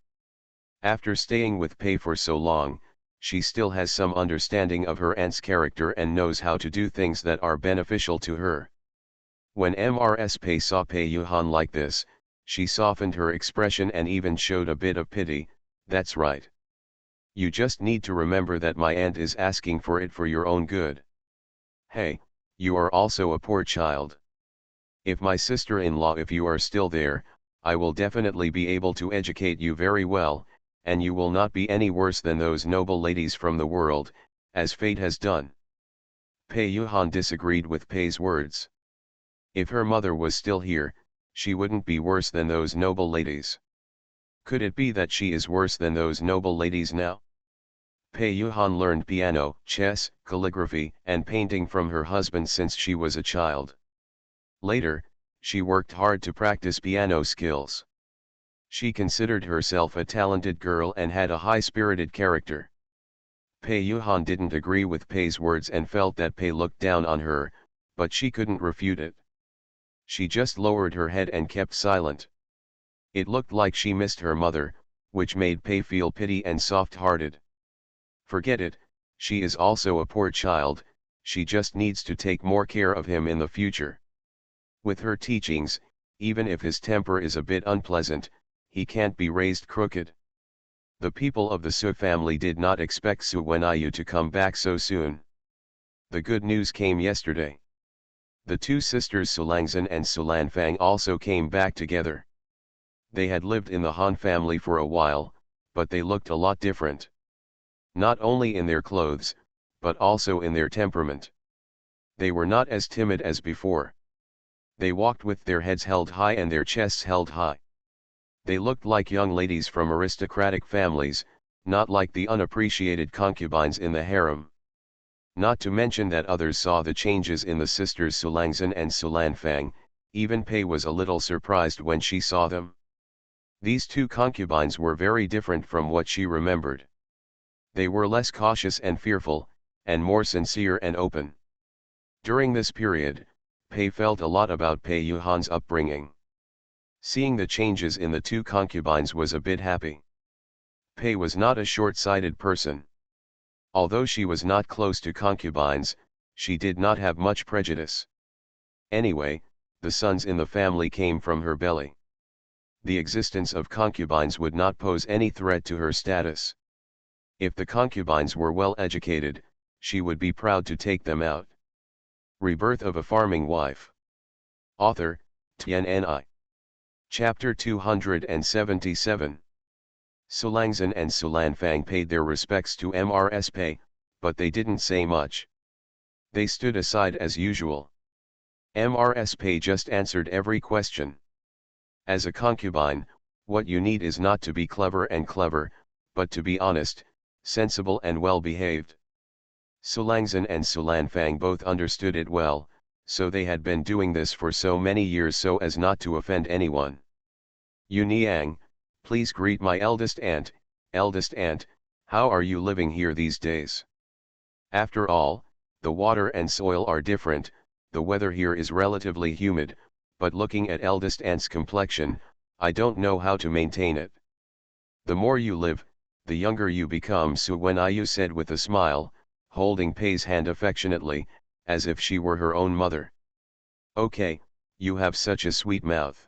After staying with Pei for so long, she still has some understanding of her aunt's character and knows how to do things that are beneficial to her. When Ms. Pei saw Pei Yuhan like this, she softened her expression and even showed a bit of pity. That's right. You just need to remember that my aunt is asking for it for your own good. Hey, you are also a poor child. If my sister-in-law, if you are still there, I will definitely be able to educate you very well, and you will not be any worse than those noble ladies from the world, as fate has done. Pei Yuhan disagreed with Pei's words. If her mother was still here, she wouldn't be worse than those noble ladies. Could it be that she is worse than those noble ladies now? Pei Yuhan learned piano, chess, calligraphy, and painting from her husband since she was a child. Later, she worked hard to practice piano skills. She considered herself a talented girl and had a high-spirited character. Pei Yuhan didn't agree with Pei's words and felt that Pei looked down on her, but she couldn't refute it. She just lowered her head and kept silent. It looked like she missed her mother, which made Pei feel pity and soft-hearted. Forget it, she is also a poor child, she just needs to take more care of him in the future. With her teachings, even if his temper is a bit unpleasant, he can't be raised crooked. The people of the Su family did not expect Su Wenyu to come back so soon. The good news came yesterday. The two sisters Sulangzhen and Sulanfang also came back together. They had lived in the Han family for a while, but they looked a lot different. Not only in their clothes, but also in their temperament. They were not as timid as before. They walked with their heads held high and their chests held high. They looked like young ladies from aristocratic families, not like the unappreciated concubines in the harem. Not to mention that others saw the changes in the sisters Sulangzhen and Sulanfang, even Pei was a little surprised when she saw them. These two concubines were very different from what she remembered. They were less cautious and fearful, and more sincere and open. During this period, Pei felt a lot about Pei Yuhan's upbringing. Seeing the changes in the two concubines was a bit happy. Pei was not a short-sighted person. Although she was not close to concubines, she did not have much prejudice. Anyway, the sons in the family came from her belly. The existence of concubines would not pose any threat to her status. If the concubines were well educated, she would be proud to take them out. Rebirth of a Farming Wife. Author, Tianni. Chapter 277. Sulangzhen and Sulanfang paid their respects to Ms. Pei, but they didn't say much. They stood aside as usual. Ms. Pei just answered every question. As a concubine, what you need is not to be clever, but to be honest, sensible and well-behaved. Sulangzhen and Sulanfang both understood it well, so they had been doing this for so many years so as not to offend anyone. Yu Niang, please greet my eldest aunt, how are you living here these days? After all, the water and soil are different, the weather here is relatively humid, but looking at eldest aunt's complexion, I don't know how to maintain it. The more you live, the younger you become, Suwenayu said with a smile, holding Pei's hand affectionately, as if she were her own mother. Okay, you have such a sweet mouth.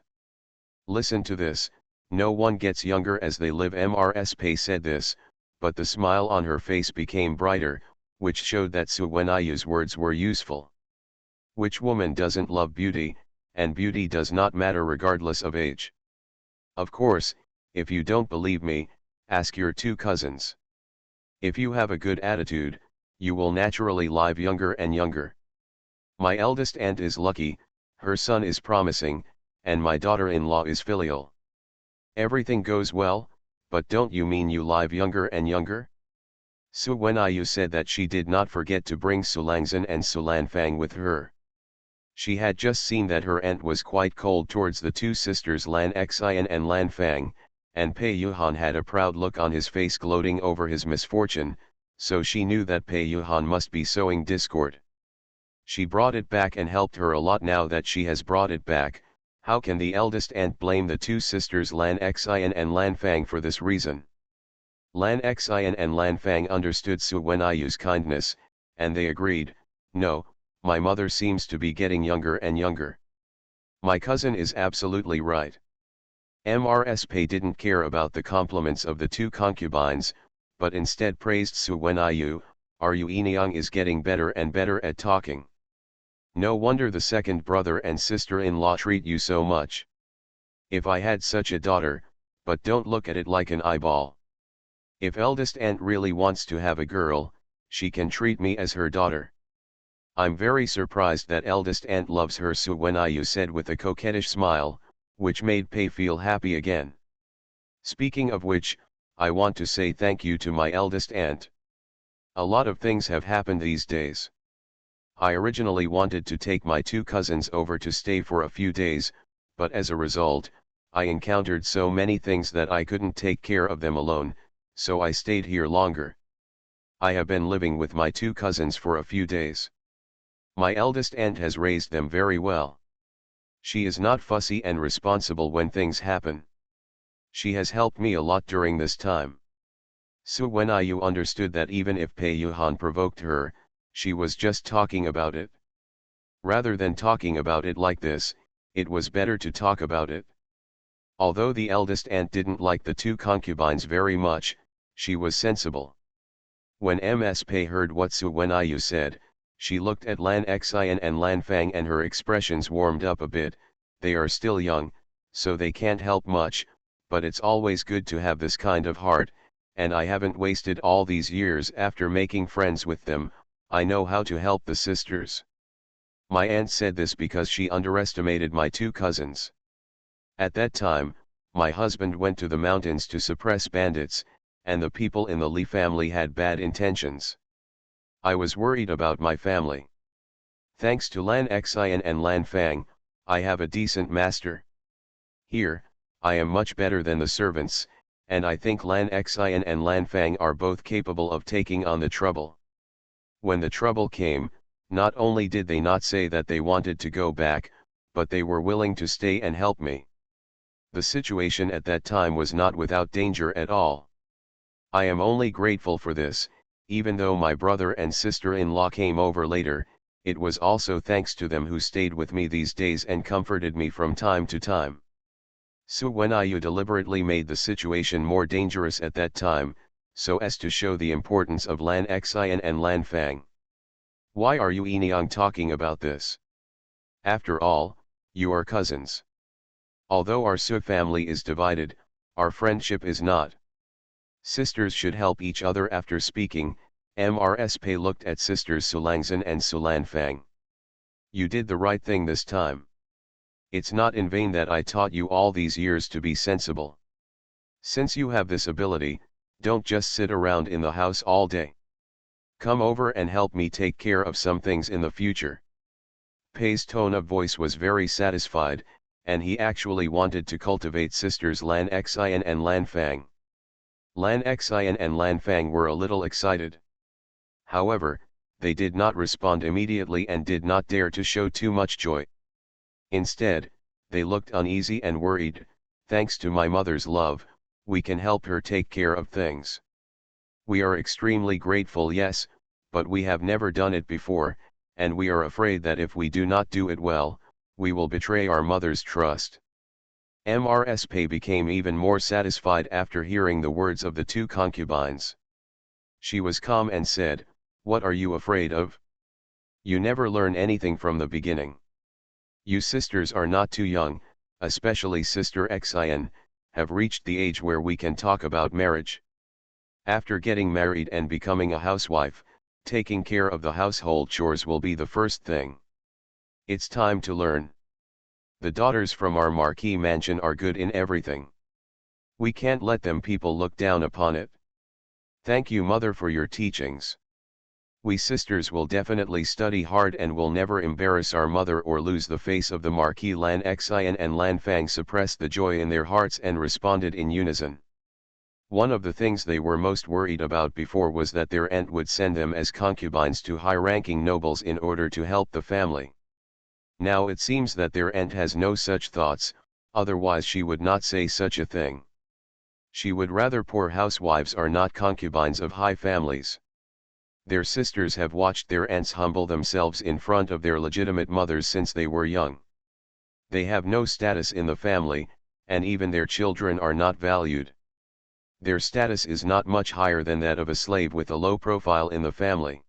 Listen to this, no one gets younger as they live. Mrs. Pei said this, but the smile on her face became brighter, which showed that Suwenayu's words were useful. Which woman doesn't love beauty, and beauty does not matter regardless of age. Of course, if you don't believe me, ask your two cousins. If you have a good attitude, you will naturally live younger and younger. My eldest aunt is lucky, her son is promising, and my daughter-in-law is filial. Everything goes well, but don't you mean you live younger and younger? Suwenayu said that she did not forget to bring Sulangzan and Sulanfang with her. She had just seen that her aunt was quite cold towards the two sisters Lan Xian and Lan Fang, and Pei Yuhan had a proud look on his face gloating over his misfortune, so she knew that Pei Yuhan must be sowing discord. She brought it back and helped her a lot. Now that she has brought it back, how can the eldest aunt blame the two sisters Lan Xian and Lan Fang for this reason? Lan Xian and Lan Fang understood Suwenayu's kindness, and they agreed, no, my mother seems to be getting younger and younger. My cousin is absolutely right. Mrs. Pei didn't care about the compliments of the two concubines, but instead praised Suwenayu. Enyang is getting better and better at talking. No wonder the second brother and sister-in-law treat you so much. If I had such a daughter, but don't look at it like an eyeball. If eldest aunt really wants to have a girl, she can treat me as her daughter. I'm very surprised that eldest aunt loves her, Suwenayu said with a coquettish smile, which made Pei feel happy again. Speaking of which, I want to say thank you to my eldest aunt. A lot of things have happened these days. I originally wanted to take my two cousins over to stay for a few days, but as a result, I encountered so many things that I couldn't take care of them alone, so I stayed here longer. I have been living with my two cousins for a few days. My eldest aunt has raised them very well. She is not fussy and responsible when things happen. She has helped me a lot during this time. Suwenayu understood that even if Pei Yuhan provoked her, she was just talking about it. Rather than talking about it like this, it was better to talk about it. Although the eldest aunt didn't like the two concubines very much, she was sensible. When Ms. Pei heard what Suwenayu said, she looked at Lan Xian and Lan Fang and her expressions warmed up a bit. They are still young, so they can't help much, but it's always good to have this kind of heart, and I haven't wasted all these years after making friends with them. I know how to help the sisters. My aunt said this because she underestimated my two cousins. At that time, my husband went to the mountains to suppress bandits, and the people in the Li family had bad intentions. I was worried about my family. Thanks to Lan Xian and Lan Fang, I have a decent master. Here, I am much better than the servants, and I think Lan Xian and Lan Fang are both capable of taking on the trouble. When the trouble came, not only did they not say that they wanted to go back, but they were willing to stay and help me. The situation at that time was not without danger at all. I am only grateful for this. Even though my brother and sister-in-law came over later, it was also thanks to them who stayed with me these days and comforted me from time to time. Suwenayu deliberately made the situation more dangerous at that time, so as to show the importance of Lan Xian and Lan Fang. Why are you Enyang talking about this? After all, you are cousins. Although our Su family is divided, our friendship is not. Sisters should help each other. After speaking, Ms. Pei looked at sisters Sulangzan and Sulanfang. You did the right thing this time. It's not in vain that I taught you all these years to be sensible. Since you have this ability, don't just sit around in the house all day. Come over and help me take care of some things in the future. Pei's tone of voice was very satisfied, and he actually wanted to cultivate sisters Lan Xian and Lan Fang. Lan Xian and Lan Fang were a little excited. However, they did not respond immediately and did not dare to show too much joy. Instead, they looked uneasy and worried. Thanks to my mother's love, we can help her take care of things. We are extremely grateful, yes, but we have never done it before, and we are afraid that if we do not do it well, we will betray our mother's trust. Mrs. became even more satisfied after hearing the words of the two concubines. She was calm and said, "What are you afraid of? You never learn anything from the beginning. You sisters are not too young, especially Sister Xin, have reached the age where we can talk about marriage. After getting married and becoming a housewife, taking care of the household chores will be the first thing. It's time to learn. The daughters from our marquee mansion are good in everything. We can't let them people look down upon it. Thank you, Mother, for your teachings. We sisters will definitely study hard and will never embarrass our mother or lose the face of the marquee." Lan Xian and Lan Fang suppressed the joy in their hearts and responded in unison. One of the things they were most worried about before was that their aunt would send them as concubines to high-ranking nobles in order to help the family. Now it seems that their aunt has no such thoughts, otherwise she would not say such a thing. She would rather poor housewives are not concubines of high families. Their sisters have watched their aunts humble themselves in front of their legitimate mothers since they were young. They have no status in the family, and even their children are not valued. Their status is not much higher than that of a slave with a low profile in the family.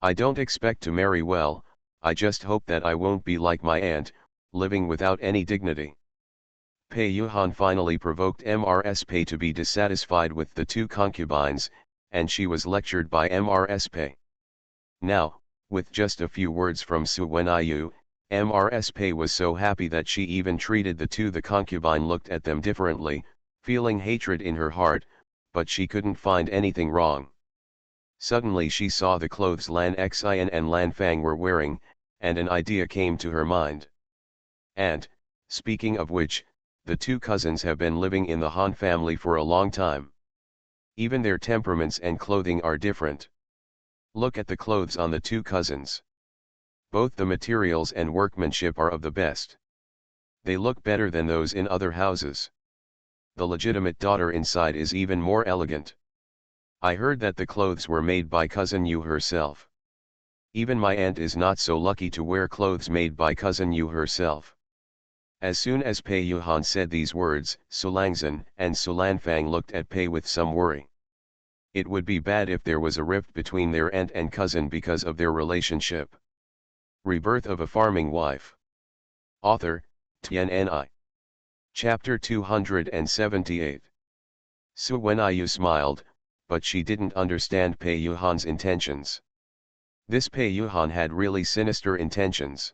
I don't expect to marry well, I just hope that I won't be like my aunt, living without any dignity. Pei Yuhan finally provoked Mrs. Pei to be dissatisfied with the two concubines, and she was lectured by Mrs. Pei. Now, with just a few words from Su Wenyu, Mrs. Pei was so happy that she even treated the concubine looked at them differently, feeling hatred in her heart, but she couldn't find anything wrong. Suddenly she saw the clothes Lan Xian and Lan Fang were wearing, and an idea came to her mind. And, speaking of which, the two cousins have been living in the Han family for a long time. Even their temperaments and clothing are different. Look at the clothes on the two cousins. Both the materials and workmanship are of the best. They look better than those in other houses. The legitimate daughter inside is even more elegant. I heard that the clothes were made by Cousin Yu herself. Even my aunt is not so lucky to wear clothes made by Cousin Yu herself. As soon as Pei Yuhan said these words, Sulangzhen and Sulanfang looked at Pei with some worry. It would be bad if there was a rift between their aunt and cousin because of their relationship. Rebirth of a Farming Wife. Author, Tianni. Chapter 278. Su Wenyu smiled, but she didn't understand Pei Yuhan's intentions. This Pei Yuhan had really sinister intentions.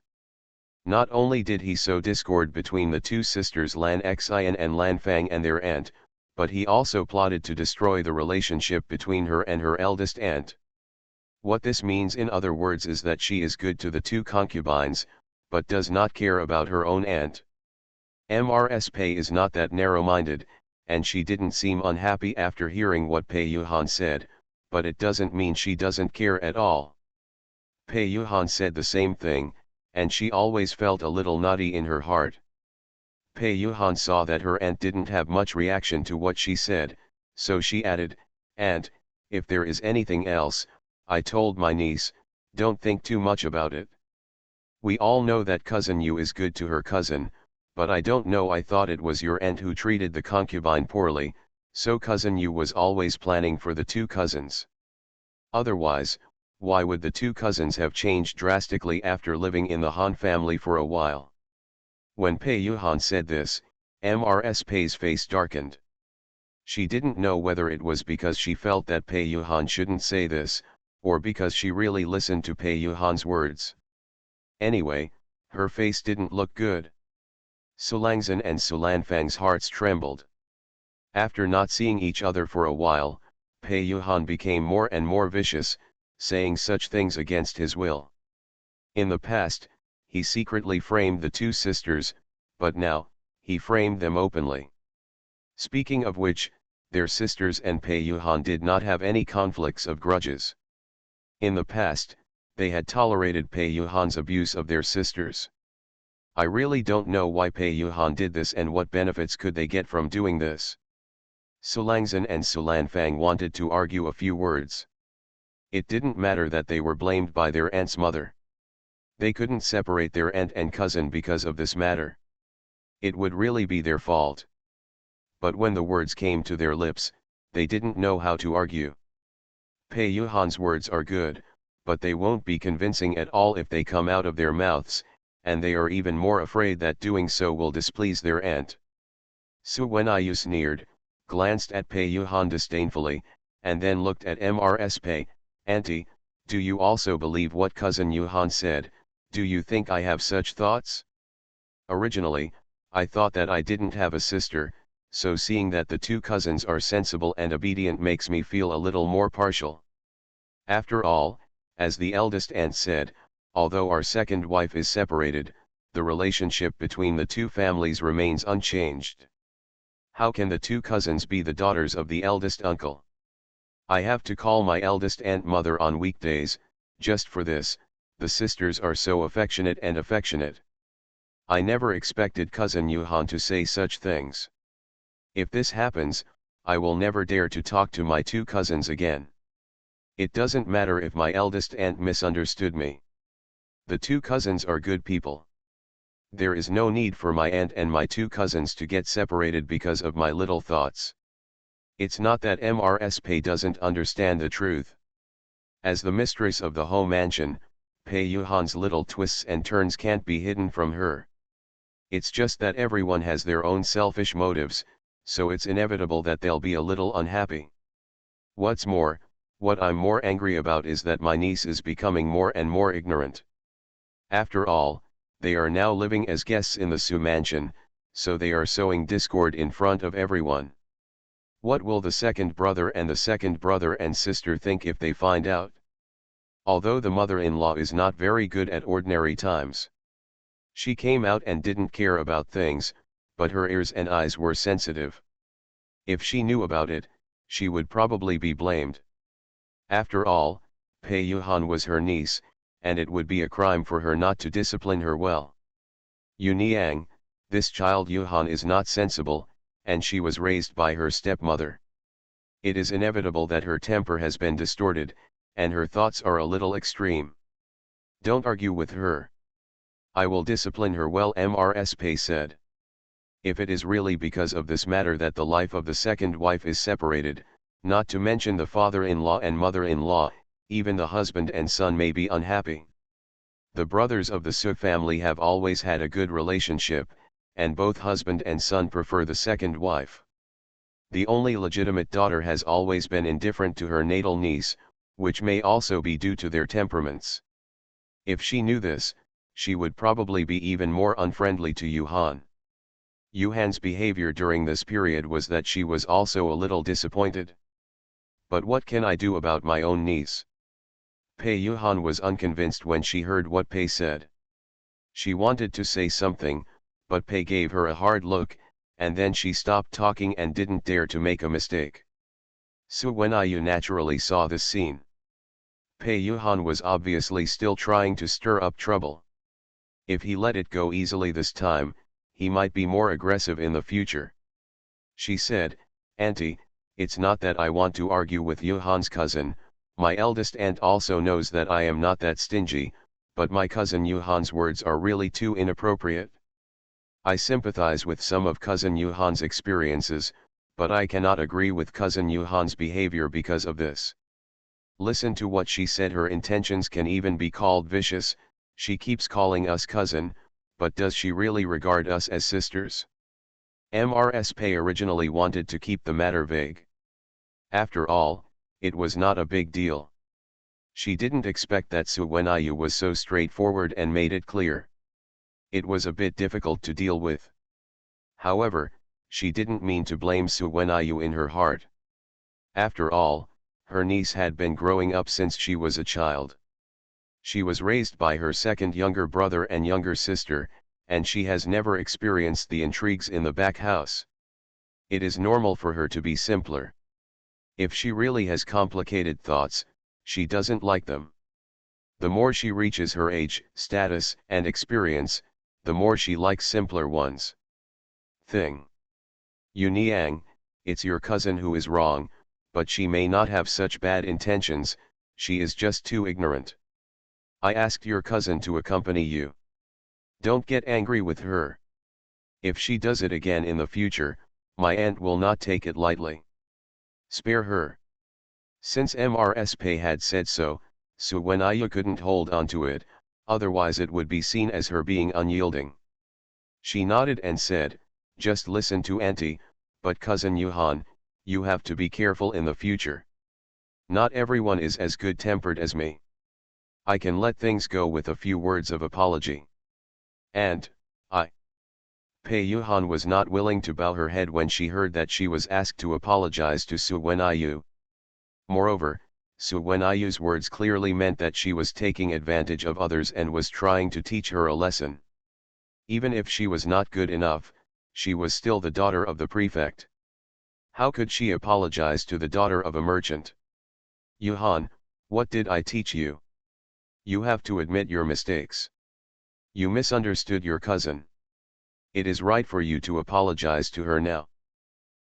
Not only did he sow discord between the two sisters Lan Xian and Lan Fang and their aunt, but he also plotted to destroy the relationship between her and her eldest aunt. What this means in other words is that she is good to the two concubines, but does not care about her own aunt. Mrs. Pei is not that narrow-minded, and she didn't seem unhappy after hearing what Pei Yuhan said, but it doesn't mean she doesn't care at all. Pei Yuhan said the same thing, and she always felt a little naughty in her heart. Pei Yuhan saw that her aunt didn't have much reaction to what she said, so she added, "Aunt, if there is anything else, I told my niece, don't think too much about it. We all know that Cousin Yu is good to her cousin, but I don't know, I thought it was your aunt who treated the concubine poorly, so Cousin Yu was always planning for the two cousins. Otherwise, why would the two cousins have changed drastically after living in the Han family for a while?" When Pei Yuhan said this, Mrs. Pei's face darkened. She didn't know whether it was because she felt that Pei Yuhan shouldn't say this, or because she really listened to Pei Yuhan's words. Anyway, her face didn't look good. Sulangzhen and Sulanfang's hearts trembled. After not seeing each other for a while, Pei Yuhan became more and more vicious, saying such things against his will. In the past, he secretly framed the two sisters, but now, he framed them openly. Speaking of which, their sisters and Pei Yuhan did not have any conflicts of grudges. In the past, they had tolerated Pei Yuhan's abuse of their sisters. I really don't know why Pei Yuhan did this and what benefits could they get from doing this. Su Langzhen and Su Lanfang wanted to argue a few words. It didn't matter that they were blamed by their aunt's mother. They couldn't separate their aunt and cousin because of this matter. It would really be their fault. But when the words came to their lips, they didn't know how to argue. Pei Yuhan's words are good, but they won't be convincing at all if they come out of their mouths, and they are even more afraid that doing so will displease their aunt. Su Wenyu sneered, glanced at Pei Yuhan disdainfully, and then looked at Mrs. Pei. Auntie, do you also believe what cousin Yuhan said? Do you think I have such thoughts? Originally, I thought that I didn't have a sister, so seeing that the two cousins are sensible and obedient makes me feel a little more partial. After all, as the eldest aunt said, although our second wife is separated, the relationship between the two families remains unchanged. How can the two cousins be the daughters of the eldest uncle? I have to call my eldest aunt mother on weekdays, just for this. The sisters are so affectionate and affectionate. I never expected cousin Yuhan to say such things. If this happens, I will never dare to talk to my two cousins again. It doesn't matter if my eldest aunt misunderstood me. The two cousins are good people. There is no need for my aunt and my two cousins to get separated because of my little thoughts. It's not that Mrs. Pei doesn't understand the truth. As the mistress of the home mansion, Pei Yuhan's little twists and turns can't be hidden from her. It's just that everyone has their own selfish motives, so it's inevitable that they'll be a little unhappy. What's more, what I'm more angry about is that my niece is becoming more and more ignorant. After all, they are now living as guests in the Su mansion, so they are sowing discord in front of everyone. What will the second brother and sister think if they find out? Although the mother-in-law is not very good at ordinary times. She came out and didn't care about things, but her ears and eyes were sensitive. If she knew about it, she would probably be blamed. After all, Pei Yuhan was her niece, and it would be a crime for her not to discipline her well. Yuniang, this child Yuhan is not sensible, and she was raised by her stepmother. It is inevitable that her temper has been distorted, and her thoughts are a little extreme. Don't argue with her. I will discipline her well, Mrs. Pei said. If it is really because of this matter that the life of the second wife is separated, not to mention the father-in-law and mother-in-law, even the husband and son may be unhappy. The brothers of the Su family have always had a good relationship, and both husband and son prefer the second wife. The only legitimate daughter has always been indifferent to her natal niece, which may also be due to their temperaments. If she knew this, she would probably be even more unfriendly to Yuhan. Yuhan's behavior during this period was that she was also a little disappointed. But what can I do about my own niece? Pei Yuhan was unconvinced when she heard what Pei said. She wanted to say something, but Pei gave her a hard look, and then she stopped talking and didn't dare to make a mistake. Su Wenyu naturally saw this scene. Pei Yuhan was obviously still trying to stir up trouble. If he let it go easily this time, he might be more aggressive in the future. She said, Auntie, it's not that I want to argue with Yuhan's cousin. My eldest aunt also knows that I am not that stingy, but my cousin Yuhan's words are really too inappropriate. I sympathize with some of cousin Yuhan's experiences, but I cannot agree with cousin Yuhan's behavior because of this. Listen to what she said. Her intentions can even be called vicious. She keeps calling us cousin, but does she really regard us as sisters? Mrs. Pei originally wanted to keep the matter vague. After all, it was not a big deal. She didn't expect that Su Wenyu was so straightforward and made it clear. It was a bit difficult to deal with. However, she didn't mean to blame Su Wenyu in her heart. After all, her niece had been growing up since she was a child. She was raised by her second younger brother and younger sister, and she has never experienced the intrigues in the back house. It is normal for her to be simpler. If she really has complicated thoughts, She doesn't like them. The more she reaches her age, status, and experience, the more she likes simpler ones. Thing. Yu Niang, it's your cousin who is wrong, but she may not have such bad intentions, she is just too ignorant. I asked your cousin to accompany you. Don't get angry with her. If she does it again in the future, my aunt will not take it lightly. Spare her. Since Mrs. Pei had said so, Su Wenyu couldn't hold on to it, otherwise it would be seen as her being unyielding. She nodded and said, just listen to auntie, but cousin Yuhan, you have to be careful in the future. Not everyone is as good-tempered as me. I can let things go with a few words of apology. And, Pei Yuhan was not willing to bow her head when she heard that she was asked to apologize to Su Wenyu. Moreover, Su Wenyu's words clearly meant that she was taking advantage of others and was trying to teach her a lesson. Even if she was not good enough, she was still the daughter of the prefect. How could she apologize to the daughter of a merchant? Yuhan, what did I teach you? You have to admit your mistakes. You misunderstood your cousin. It is right for you to apologize to her now.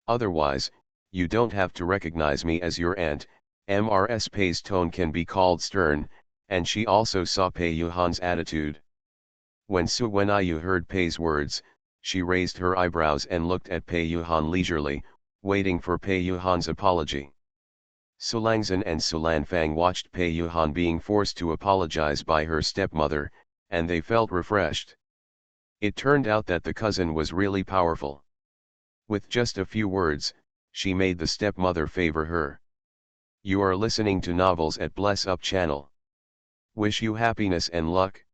Otherwise, you don't have to recognize me as your aunt. Mrs. Pei's tone can be called stern, and she also saw Pei Yuhan's attitude. When Su Wenyu heard Pei's words, she raised her eyebrows and looked at Pei Yuhan leisurely, waiting for Pei Yuhan's apology. Su Langzhen and Su Lanfang watched Pei Yuhan being forced to apologize by her stepmother, and they felt refreshed. It turned out that the cousin was really powerful. With just a few words, she made the stepmother favor her. You are listening to Novels at Bless Up channel. Wish you happiness and luck.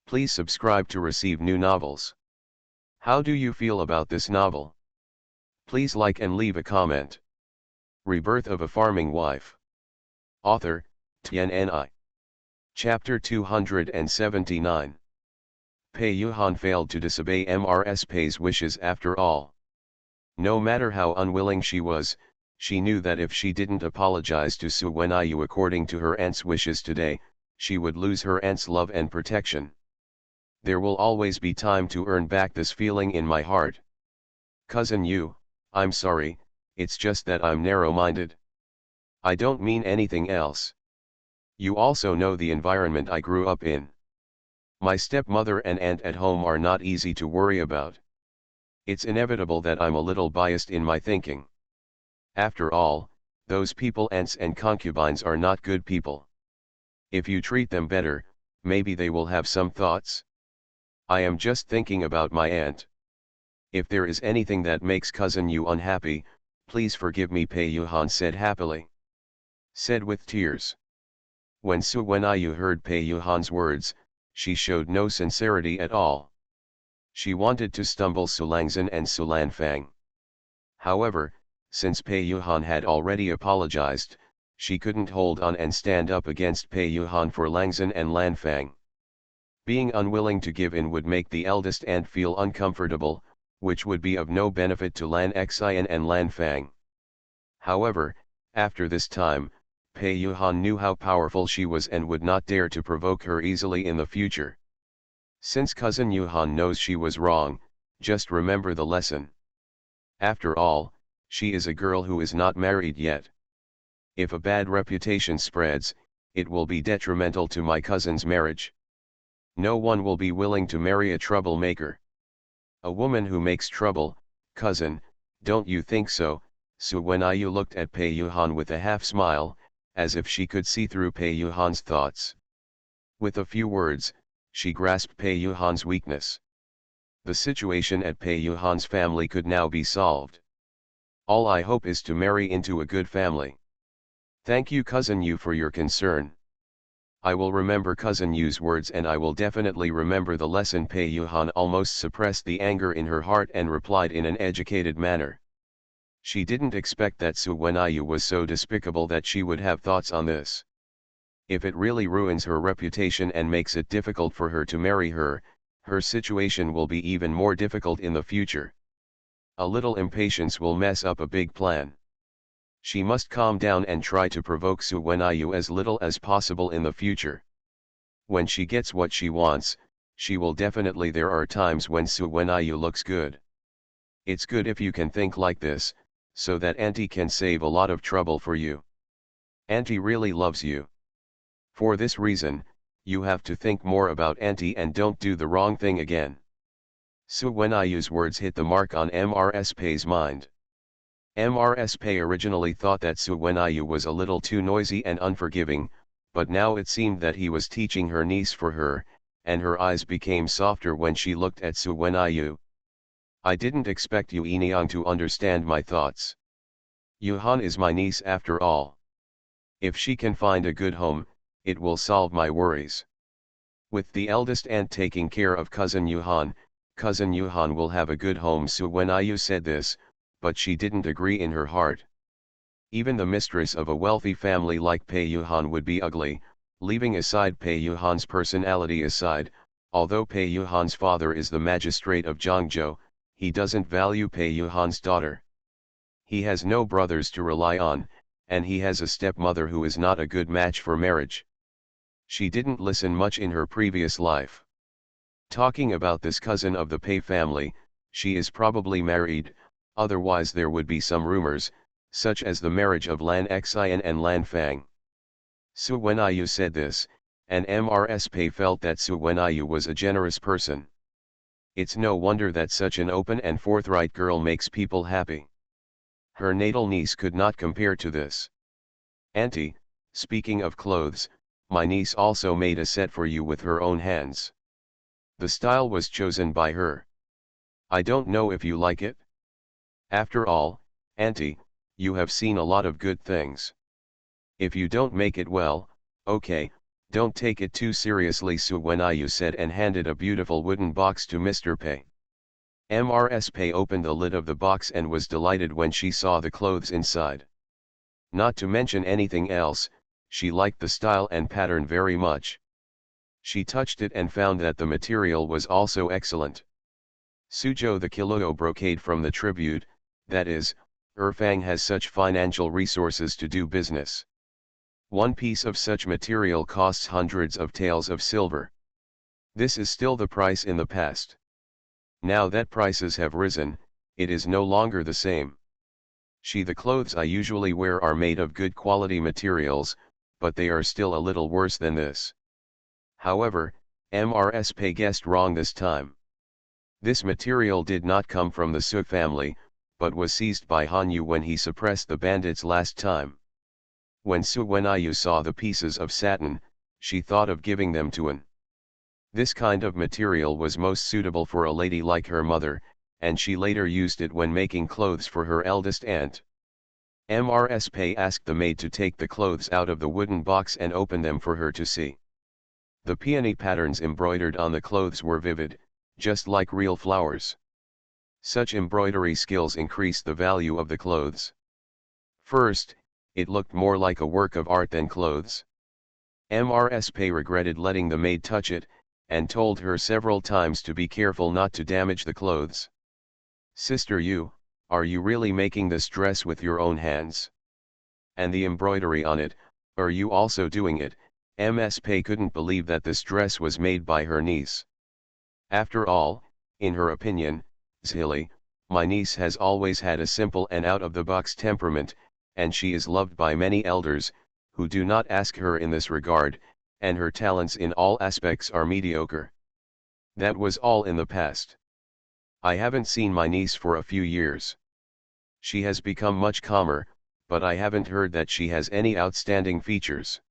Please subscribe to receive new novels. How do you feel about this novel? Please like and leave a comment. Rebirth of a Farming Wife. Author, Tian. Chapter 279. Pei Yuhan failed to disobey Mrs. Pei's wishes after all. No matter how unwilling she was, she knew that if she didn't apologize to Su Wenyu according to her aunt's wishes today, she would lose her aunt's love and protection. There will always be time to earn back this feeling in my heart. Cousin Yu, I'm sorry, it's just that I'm narrow-minded. I don't mean anything else. You also know the environment I grew up in. My stepmother and aunt at home are not easy to worry about. It's inevitable that I'm a little biased in my thinking. After all, those people, aunts and concubines, are not good people. If you treat them better, maybe they will have some thoughts. I am just thinking about my aunt. If there is anything that makes cousin Yu unhappy, please forgive me, Pei Yuhan said happily. Said with tears. When Su Wenyu heard Pei Yuhan's words, she showed no sincerity at all. She wanted to stumble Su Langzhen and Su Lanfang. However, since Pei Yuhan had already apologized, she couldn't hold on and stand up against Pei Yuhan for Langzhen and Lanfang. Being unwilling to give in would make the eldest aunt feel uncomfortable, which would be of no benefit to Lan Xian and Lanfang. However, after this time, Pei Yuhan knew how powerful she was and would not dare to provoke her easily in the future. Since cousin Yuhan knows she was wrong, just remember the lesson. After all, she is a girl who is not married yet. If a bad reputation spreads, it will be detrimental to my cousin's marriage. No one will be willing to marry a troublemaker. A woman who makes trouble, cousin, don't you think so? Su Wenyu looked at Pei Yuhan with a half-smile, as if she could see through Pei Yuhan's thoughts. With a few words, she grasped Pei Yuhan's weakness. The situation at Pei Yuhan's family could now be solved. All I hope is to marry into a good family. Thank you, cousin Yu, for your concern. I will remember cousin Yu's words, and I will definitely remember the lesson. Pei Yuhan almost suppressed the anger in her heart and replied in an educated manner. She didn't expect that Su Wenyu was so despicable that she would have thoughts on this. If it really ruins her reputation and makes it difficult for her to marry her, her situation will be even more difficult in the future. A little impatience will mess up a big plan. She must calm down and try to provoke Su Wenyu as little as possible in the future. When she gets what she wants, she will definitely. There are times when Su Wenyu looks good. It's good if you can think like this, so that Auntie can save a lot of trouble for you. Auntie really loves you. For this reason, you have to think more about Auntie and don't do the wrong thing again. Su Wenyu's words hit the mark on Mrs. Pei's mind. Mrs. Pei originally thought that Su Wenyu was a little too noisy and unforgiving, but now it seemed that he was teaching her niece for her, and her eyes became softer when she looked at Su Wenyu. I didn't expect Yu Eniang to understand my thoughts. Yuhan is my niece after all. If she can find a good home, it will solve my worries. With the eldest aunt taking care of cousin Yuhan will have a good home. Su Wenyu said this, but she didn't agree in her heart. Even the mistress of a wealthy family like Pei Yuhan would be ugly, leaving aside Pei Yuhan's personality aside. Although Pei Yuhan's father is the magistrate of Zhangzhou, he doesn't value Pei Yuhan's daughter. He has no brothers to rely on, and he has a stepmother who is not a good match for marriage. She didn't listen much in her previous life. Talking about this cousin of the Pei family, she is probably married, otherwise there would be some rumors, such as the marriage of Lan Xian and Lan Fang. Su Wenyu said this, and Mrs. Pei felt that Su Wenyu was a generous person. It's no wonder that such an open and forthright girl makes people happy. Her natal niece could not compare to this. Auntie, speaking of clothes, my niece also made a set for you with her own hands. The style was chosen by her. I don't know if you like it. After all, Auntie, you have seen a lot of good things. If you don't make it well, okay, don't take it too seriously, Su Wenyu said and handed a beautiful wooden box to Mr. Pei. Mrs. Pei opened the lid of the box and was delighted when she saw the clothes inside. Not to mention anything else, she liked the style and pattern very much. She touched it and found that the material was also excellent. Suzhou the kilo brocade from the tribute, that is, Erfang has such financial resources to do business. One piece of such material costs hundreds of taels of silver. This is still the price in the past. Now that prices have risen, it is no longer the same. The clothes I usually wear are made of good quality materials, but they are still a little worse than this. However, Mrs. Pei guessed wrong this time. This material did not come from the Su family, but was seized by Han Yu when he suppressed the bandits last time. When Su Wenyu saw the pieces of satin, she thought of giving them to An. This kind of material was most suitable for a lady like her mother, and she later used it when making clothes for her eldest aunt. Mrs. Pei asked the maid to take the clothes out of the wooden box and open them for her to see. The peony patterns embroidered on the clothes were vivid, just like real flowers. Such embroidery skills increased the value of the clothes. First, it looked more like a work of art than clothes. Mrs. Pei regretted letting the maid touch it, and told her several times to be careful not to damage the clothes. Sister Yu, are you really making this dress with your own hands? And the embroidery on it, are you also doing it? Mrs. Pei couldn't believe that this dress was made by her niece. After all, in her opinion, Zhili, my niece has always had a simple and out-of-the-box temperament, and she is loved by many elders, who do not ask her in this regard, and her talents in all aspects are mediocre. That was all in the past. I haven't seen my niece for a few years. She has become much calmer, but I haven't heard that she has any outstanding features.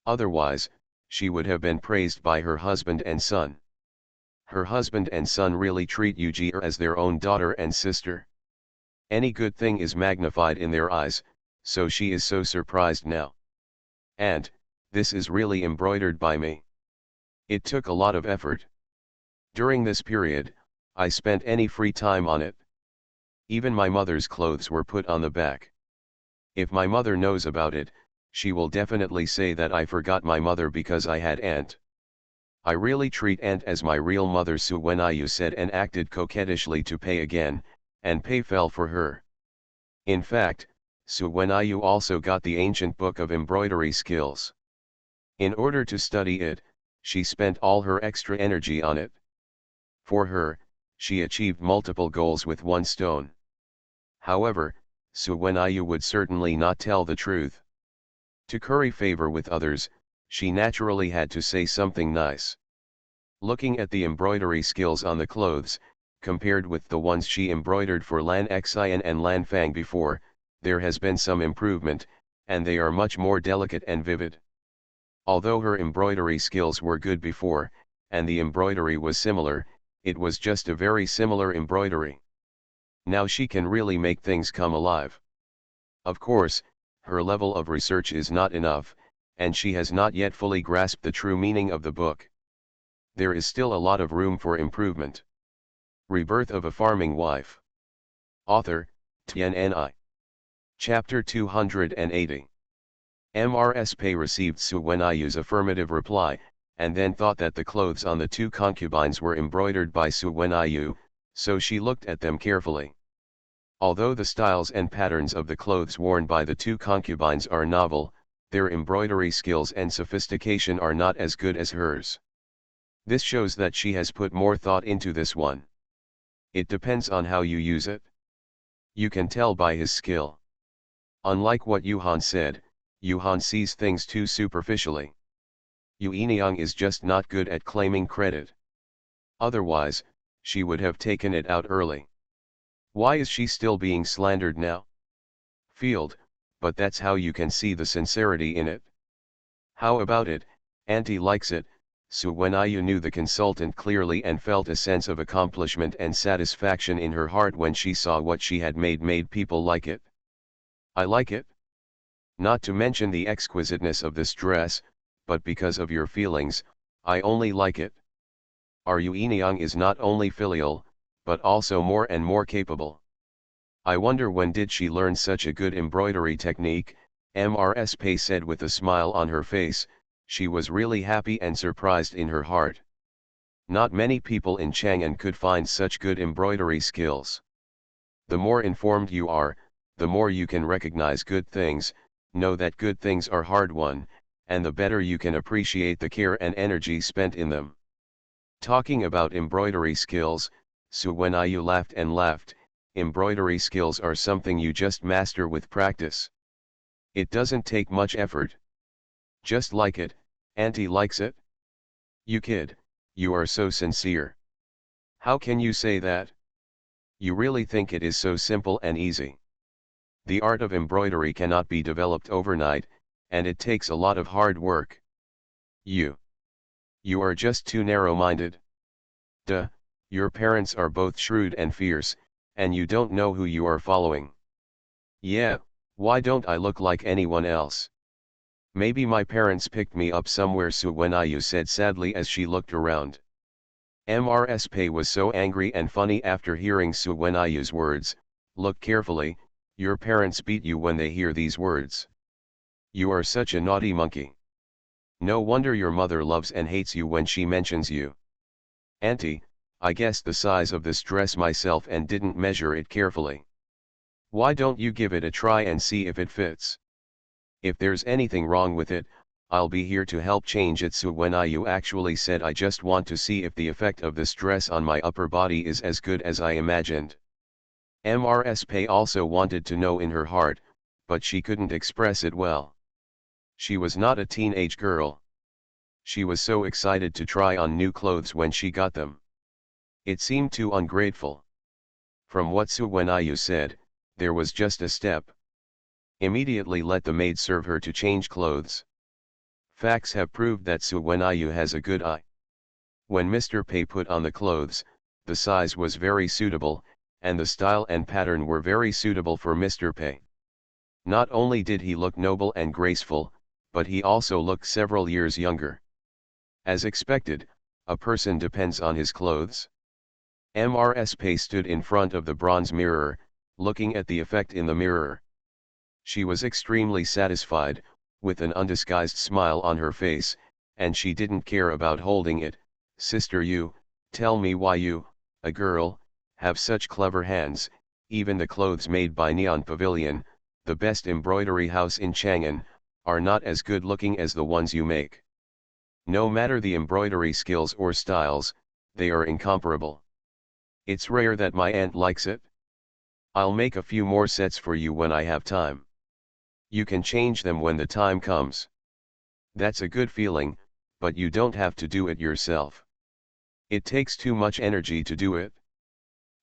Otherwise, she would have been praised by her husband and son. Her husband and son really treat Yuji as their own daughter and sister. Any good thing is magnified in their eyes, so she is so surprised now. And, this is really embroidered by me. It took a lot of effort. During this period, I spent any free time on it. Even my mother's clothes were put on the back. If my mother knows about it, she will definitely say that I forgot my mother because I had aunt. I really treat aunt as my real mother, Su Wenyu said and acted coquettishly to Pei again, and Pei fell for her. In fact, Suwenayu also got the ancient book of embroidery skills. In order to study it, she spent all her extra energy on it. For her, she achieved multiple goals with one stone. However, Suwenayu would certainly not tell the truth. To curry favor with others, she naturally had to say something nice. Looking at the embroidery skills on the clothes, compared with the ones she embroidered for Lan Xian and Lan Fang before, there has been some improvement, and they are much more delicate and vivid. Although her embroidery skills were good before, and the embroidery was similar, it was just a very similar embroidery. Now she can really make things come alive. Of course, her level of research is not enough, and she has not yet fully grasped the true meaning of the book. There is still a lot of room for improvement. Rebirth of a Farming Wife. Author, TNNI. Chapter 280. MRS received Suwenayu's affirmative reply, and then thought that the clothes on the two concubines were embroidered by Suwenayu, so she looked at them carefully. Although the styles and patterns of the clothes worn by the two concubines are novel, their embroidery skills and sophistication are not as good as hers. This shows that she has put more thought into this one. It depends on how you use it. You can tell by his skill. Unlike what Yuhan said, Yuhan sees things too superficially. Yu Eniang is just not good at claiming credit. Otherwise, she would have taken it out early. Why is she still being slandered now? Field, but that's how you can see the sincerity in it. How about it, Auntie likes it. Suwenayu knew the consultant clearly and felt a sense of accomplishment and satisfaction in her heart when she saw what she had made people like it. I like it. Not to mention the exquisiteness of this dress, but because of your feelings, I only like it. Our Yu Eniang is not only filial, but also more and more capable. I wonder when did she learn such a good embroidery technique, Mrs. Pei said with a smile on her face. She was really happy and surprised in her heart. Not many people in Chang'an could find such good embroidery skills. The more informed you are, the more you can recognize good things, know that good things are hard-won, and the better you can appreciate the care and energy spent in them. Talking about embroidery skills, Suwenayu laughed and laughed. Embroidery skills are something you just master with practice. It doesn't take much effort. Just like it, Auntie likes it. You kid, you are so sincere. How can you say that? You really think it is so simple and easy? The art of embroidery cannot be developed overnight, and it takes a lot of hard work. You are just too narrow-minded. Duh, your parents are both shrewd and fierce, and you don't know who you are following. Yeah, why don't I look like anyone else? Maybe my parents picked me up somewhere, Suwenayu said sadly as she looked around. Mrs. Pei was so angry and funny after hearing Suwenayu's words. Look carefully, your parents beat you when they hear these words. You are such a naughty monkey. No wonder your mother loves and hates you when she mentions you. Auntie, I guessed the size of this dress myself and didn't measure it carefully. Why don't you give it a try and see if it fits? If there's anything wrong with it, I'll be here to help change it. Suwenayu actually said, I just want to see if the effect of this dress on my upper body is as good as I imagined. Mrs. Pei also wanted to know in her heart, but she couldn't express it well. She was not a teenage girl. She was so excited to try on new clothes when she got them. It seemed too ungrateful. From what Suwenayu said, there was just a step. Immediately let the maid serve her to change clothes. Facts have proved that Suwenayu has a good eye. When Mr. Pei put on the clothes, the size was very suitable, and the style and pattern were very suitable for Mr. Pei. Not only did he look noble and graceful, but he also looked several years younger. As expected, a person depends on his clothes. Mrs. Pei stood in front of the bronze mirror, looking at the effect in the mirror. She was extremely satisfied, with an undisguised smile on her face, and she didn't care about holding it. Sister Yu, tell me why you, a girl, have such clever hands. Even the clothes made by Neon Pavilion, the best embroidery house in Chang'an, are not as good looking as the ones you make. No matter the embroidery skills or styles, they are incomparable. It's rare that my aunt likes it. I'll make a few more sets for you when I have time. You can change them when the time comes. That's a good feeling, but you don't have to do it yourself. It takes too much energy to do it.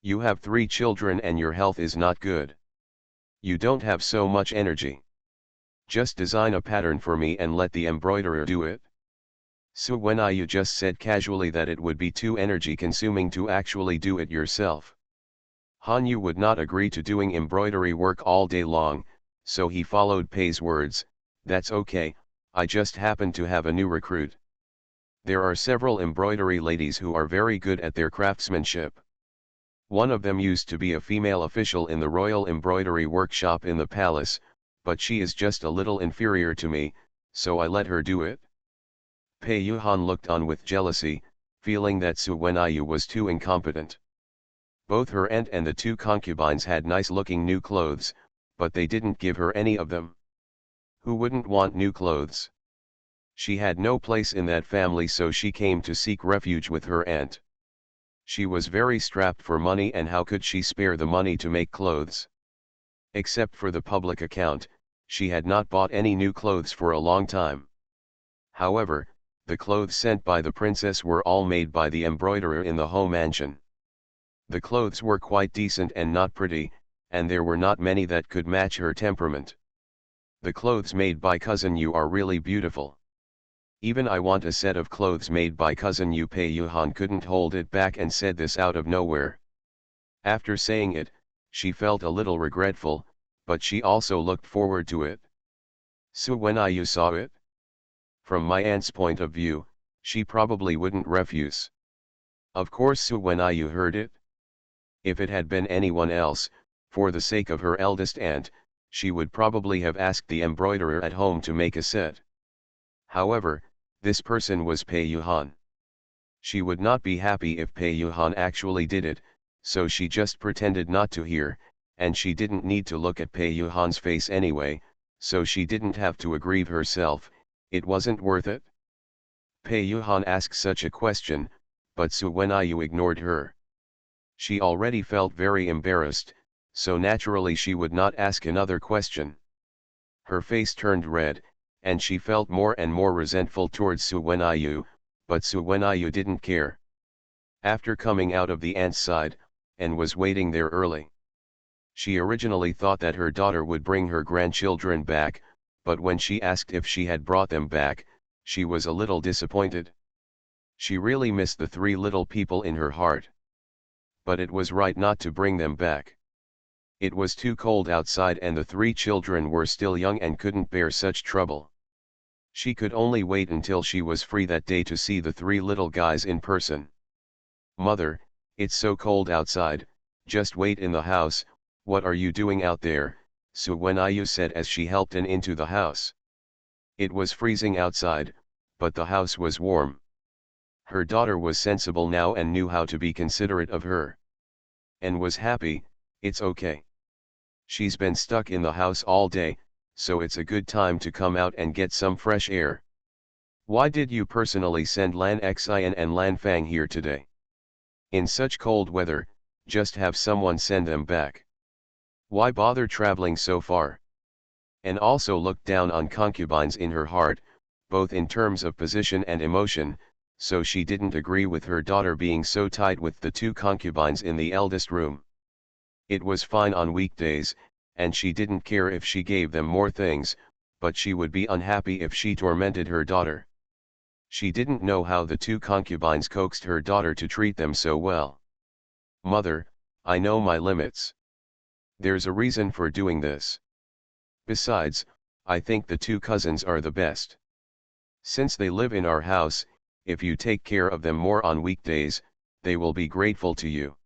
You have 3 children and your health is not good. You don't have so much energy. Just design a pattern for me and let the embroiderer do it. So when you just said casually that it would be too energy consuming to actually do it yourself. Han Yu would not agree to doing embroidery work all day long, so he followed Pei's words, "That's okay, I just happen to have a new recruit. There are several embroidery ladies who are very good at their craftsmanship. One of them used to be a female official in the Royal Embroidery Workshop in the palace, but she is just a little inferior to me, so I let her do it." Pei Yuhan looked on with jealousy, feeling that Su Wenyu was too incompetent. Both her aunt and the 2 concubines had nice-looking new clothes, but they didn't give her any of them. Who wouldn't want new clothes? She had no place in that family, so she came to seek refuge with her aunt. She was very strapped for money, and how could she spare the money to make clothes? Except for the public account, she had not bought any new clothes for a long time. However, the clothes sent by the princess were all made by the embroiderer in the home mansion. The clothes were quite decent and not pretty, and there were not many that could match her temperament. "The clothes made by Cousin Yu are really beautiful. Even I want a set of clothes made by Cousin Yu." Pei Yuhan couldn't hold it back and said this out of nowhere. After saying it, she felt a little regretful, but she also looked forward to it. So when Yu saw it? From my aunt's point of view, she probably wouldn't refuse. Of course Su Wenyu heard it. If it had been anyone else, for the sake of her eldest aunt, she would probably have asked the embroiderer at home to make a set. However, this person was Pei Yuhan. She would not be happy if Pei Yuhan actually did it, so she just pretended not to hear, and she didn't need to look at Pei Yuhan's face anyway, so she didn't have to aggrieve herself. It wasn't worth it. Pei Yuhan asked such a question, but Su Wenyu ignored her. She already felt very embarrassed, so naturally she would not ask another question. Her face turned red, and she felt more and more resentful towards Su Wenyu, but Su Wenyu didn't care. After coming out of the aunt's side, and was waiting there early. She originally thought that her daughter would bring her grandchildren back, but when she asked if she had brought them back, she was a little disappointed. She really missed the 3 little people in her heart. But it was right not to bring them back. It was too cold outside and the 3 children were still young and couldn't bear such trouble. She could only wait until she was free that day to see the 3 little guys in person. "Mother, it's so cold outside, just wait in the house. What are you doing out there?" Su Wenyu said as she helped An into the house. It was freezing outside, but the house was warm. Her daughter was sensible now and knew how to be considerate of her. And was happy. It's okay. She's been stuck in the house all day, so it's a good time to come out and get some fresh air. Why did you personally send Lan Xian and Lan Fang here today? In such cold weather, just have someone send them back. Why bother traveling so far? And also looked down on concubines in her heart, both in terms of position and emotion, so she didn't agree with her daughter being so tight with the 2 concubines in the eldest room. It was fine on weekdays, and she didn't care if she gave them more things, but she would be unhappy if she tormented her daughter. She didn't know how the 2 concubines coaxed her daughter to treat them so well. "Mother, I know my limits. There's a reason for doing this. Besides, I think the 2 cousins are the best. Since they live in our house, if you take care of them more on weekdays, they will be grateful to you."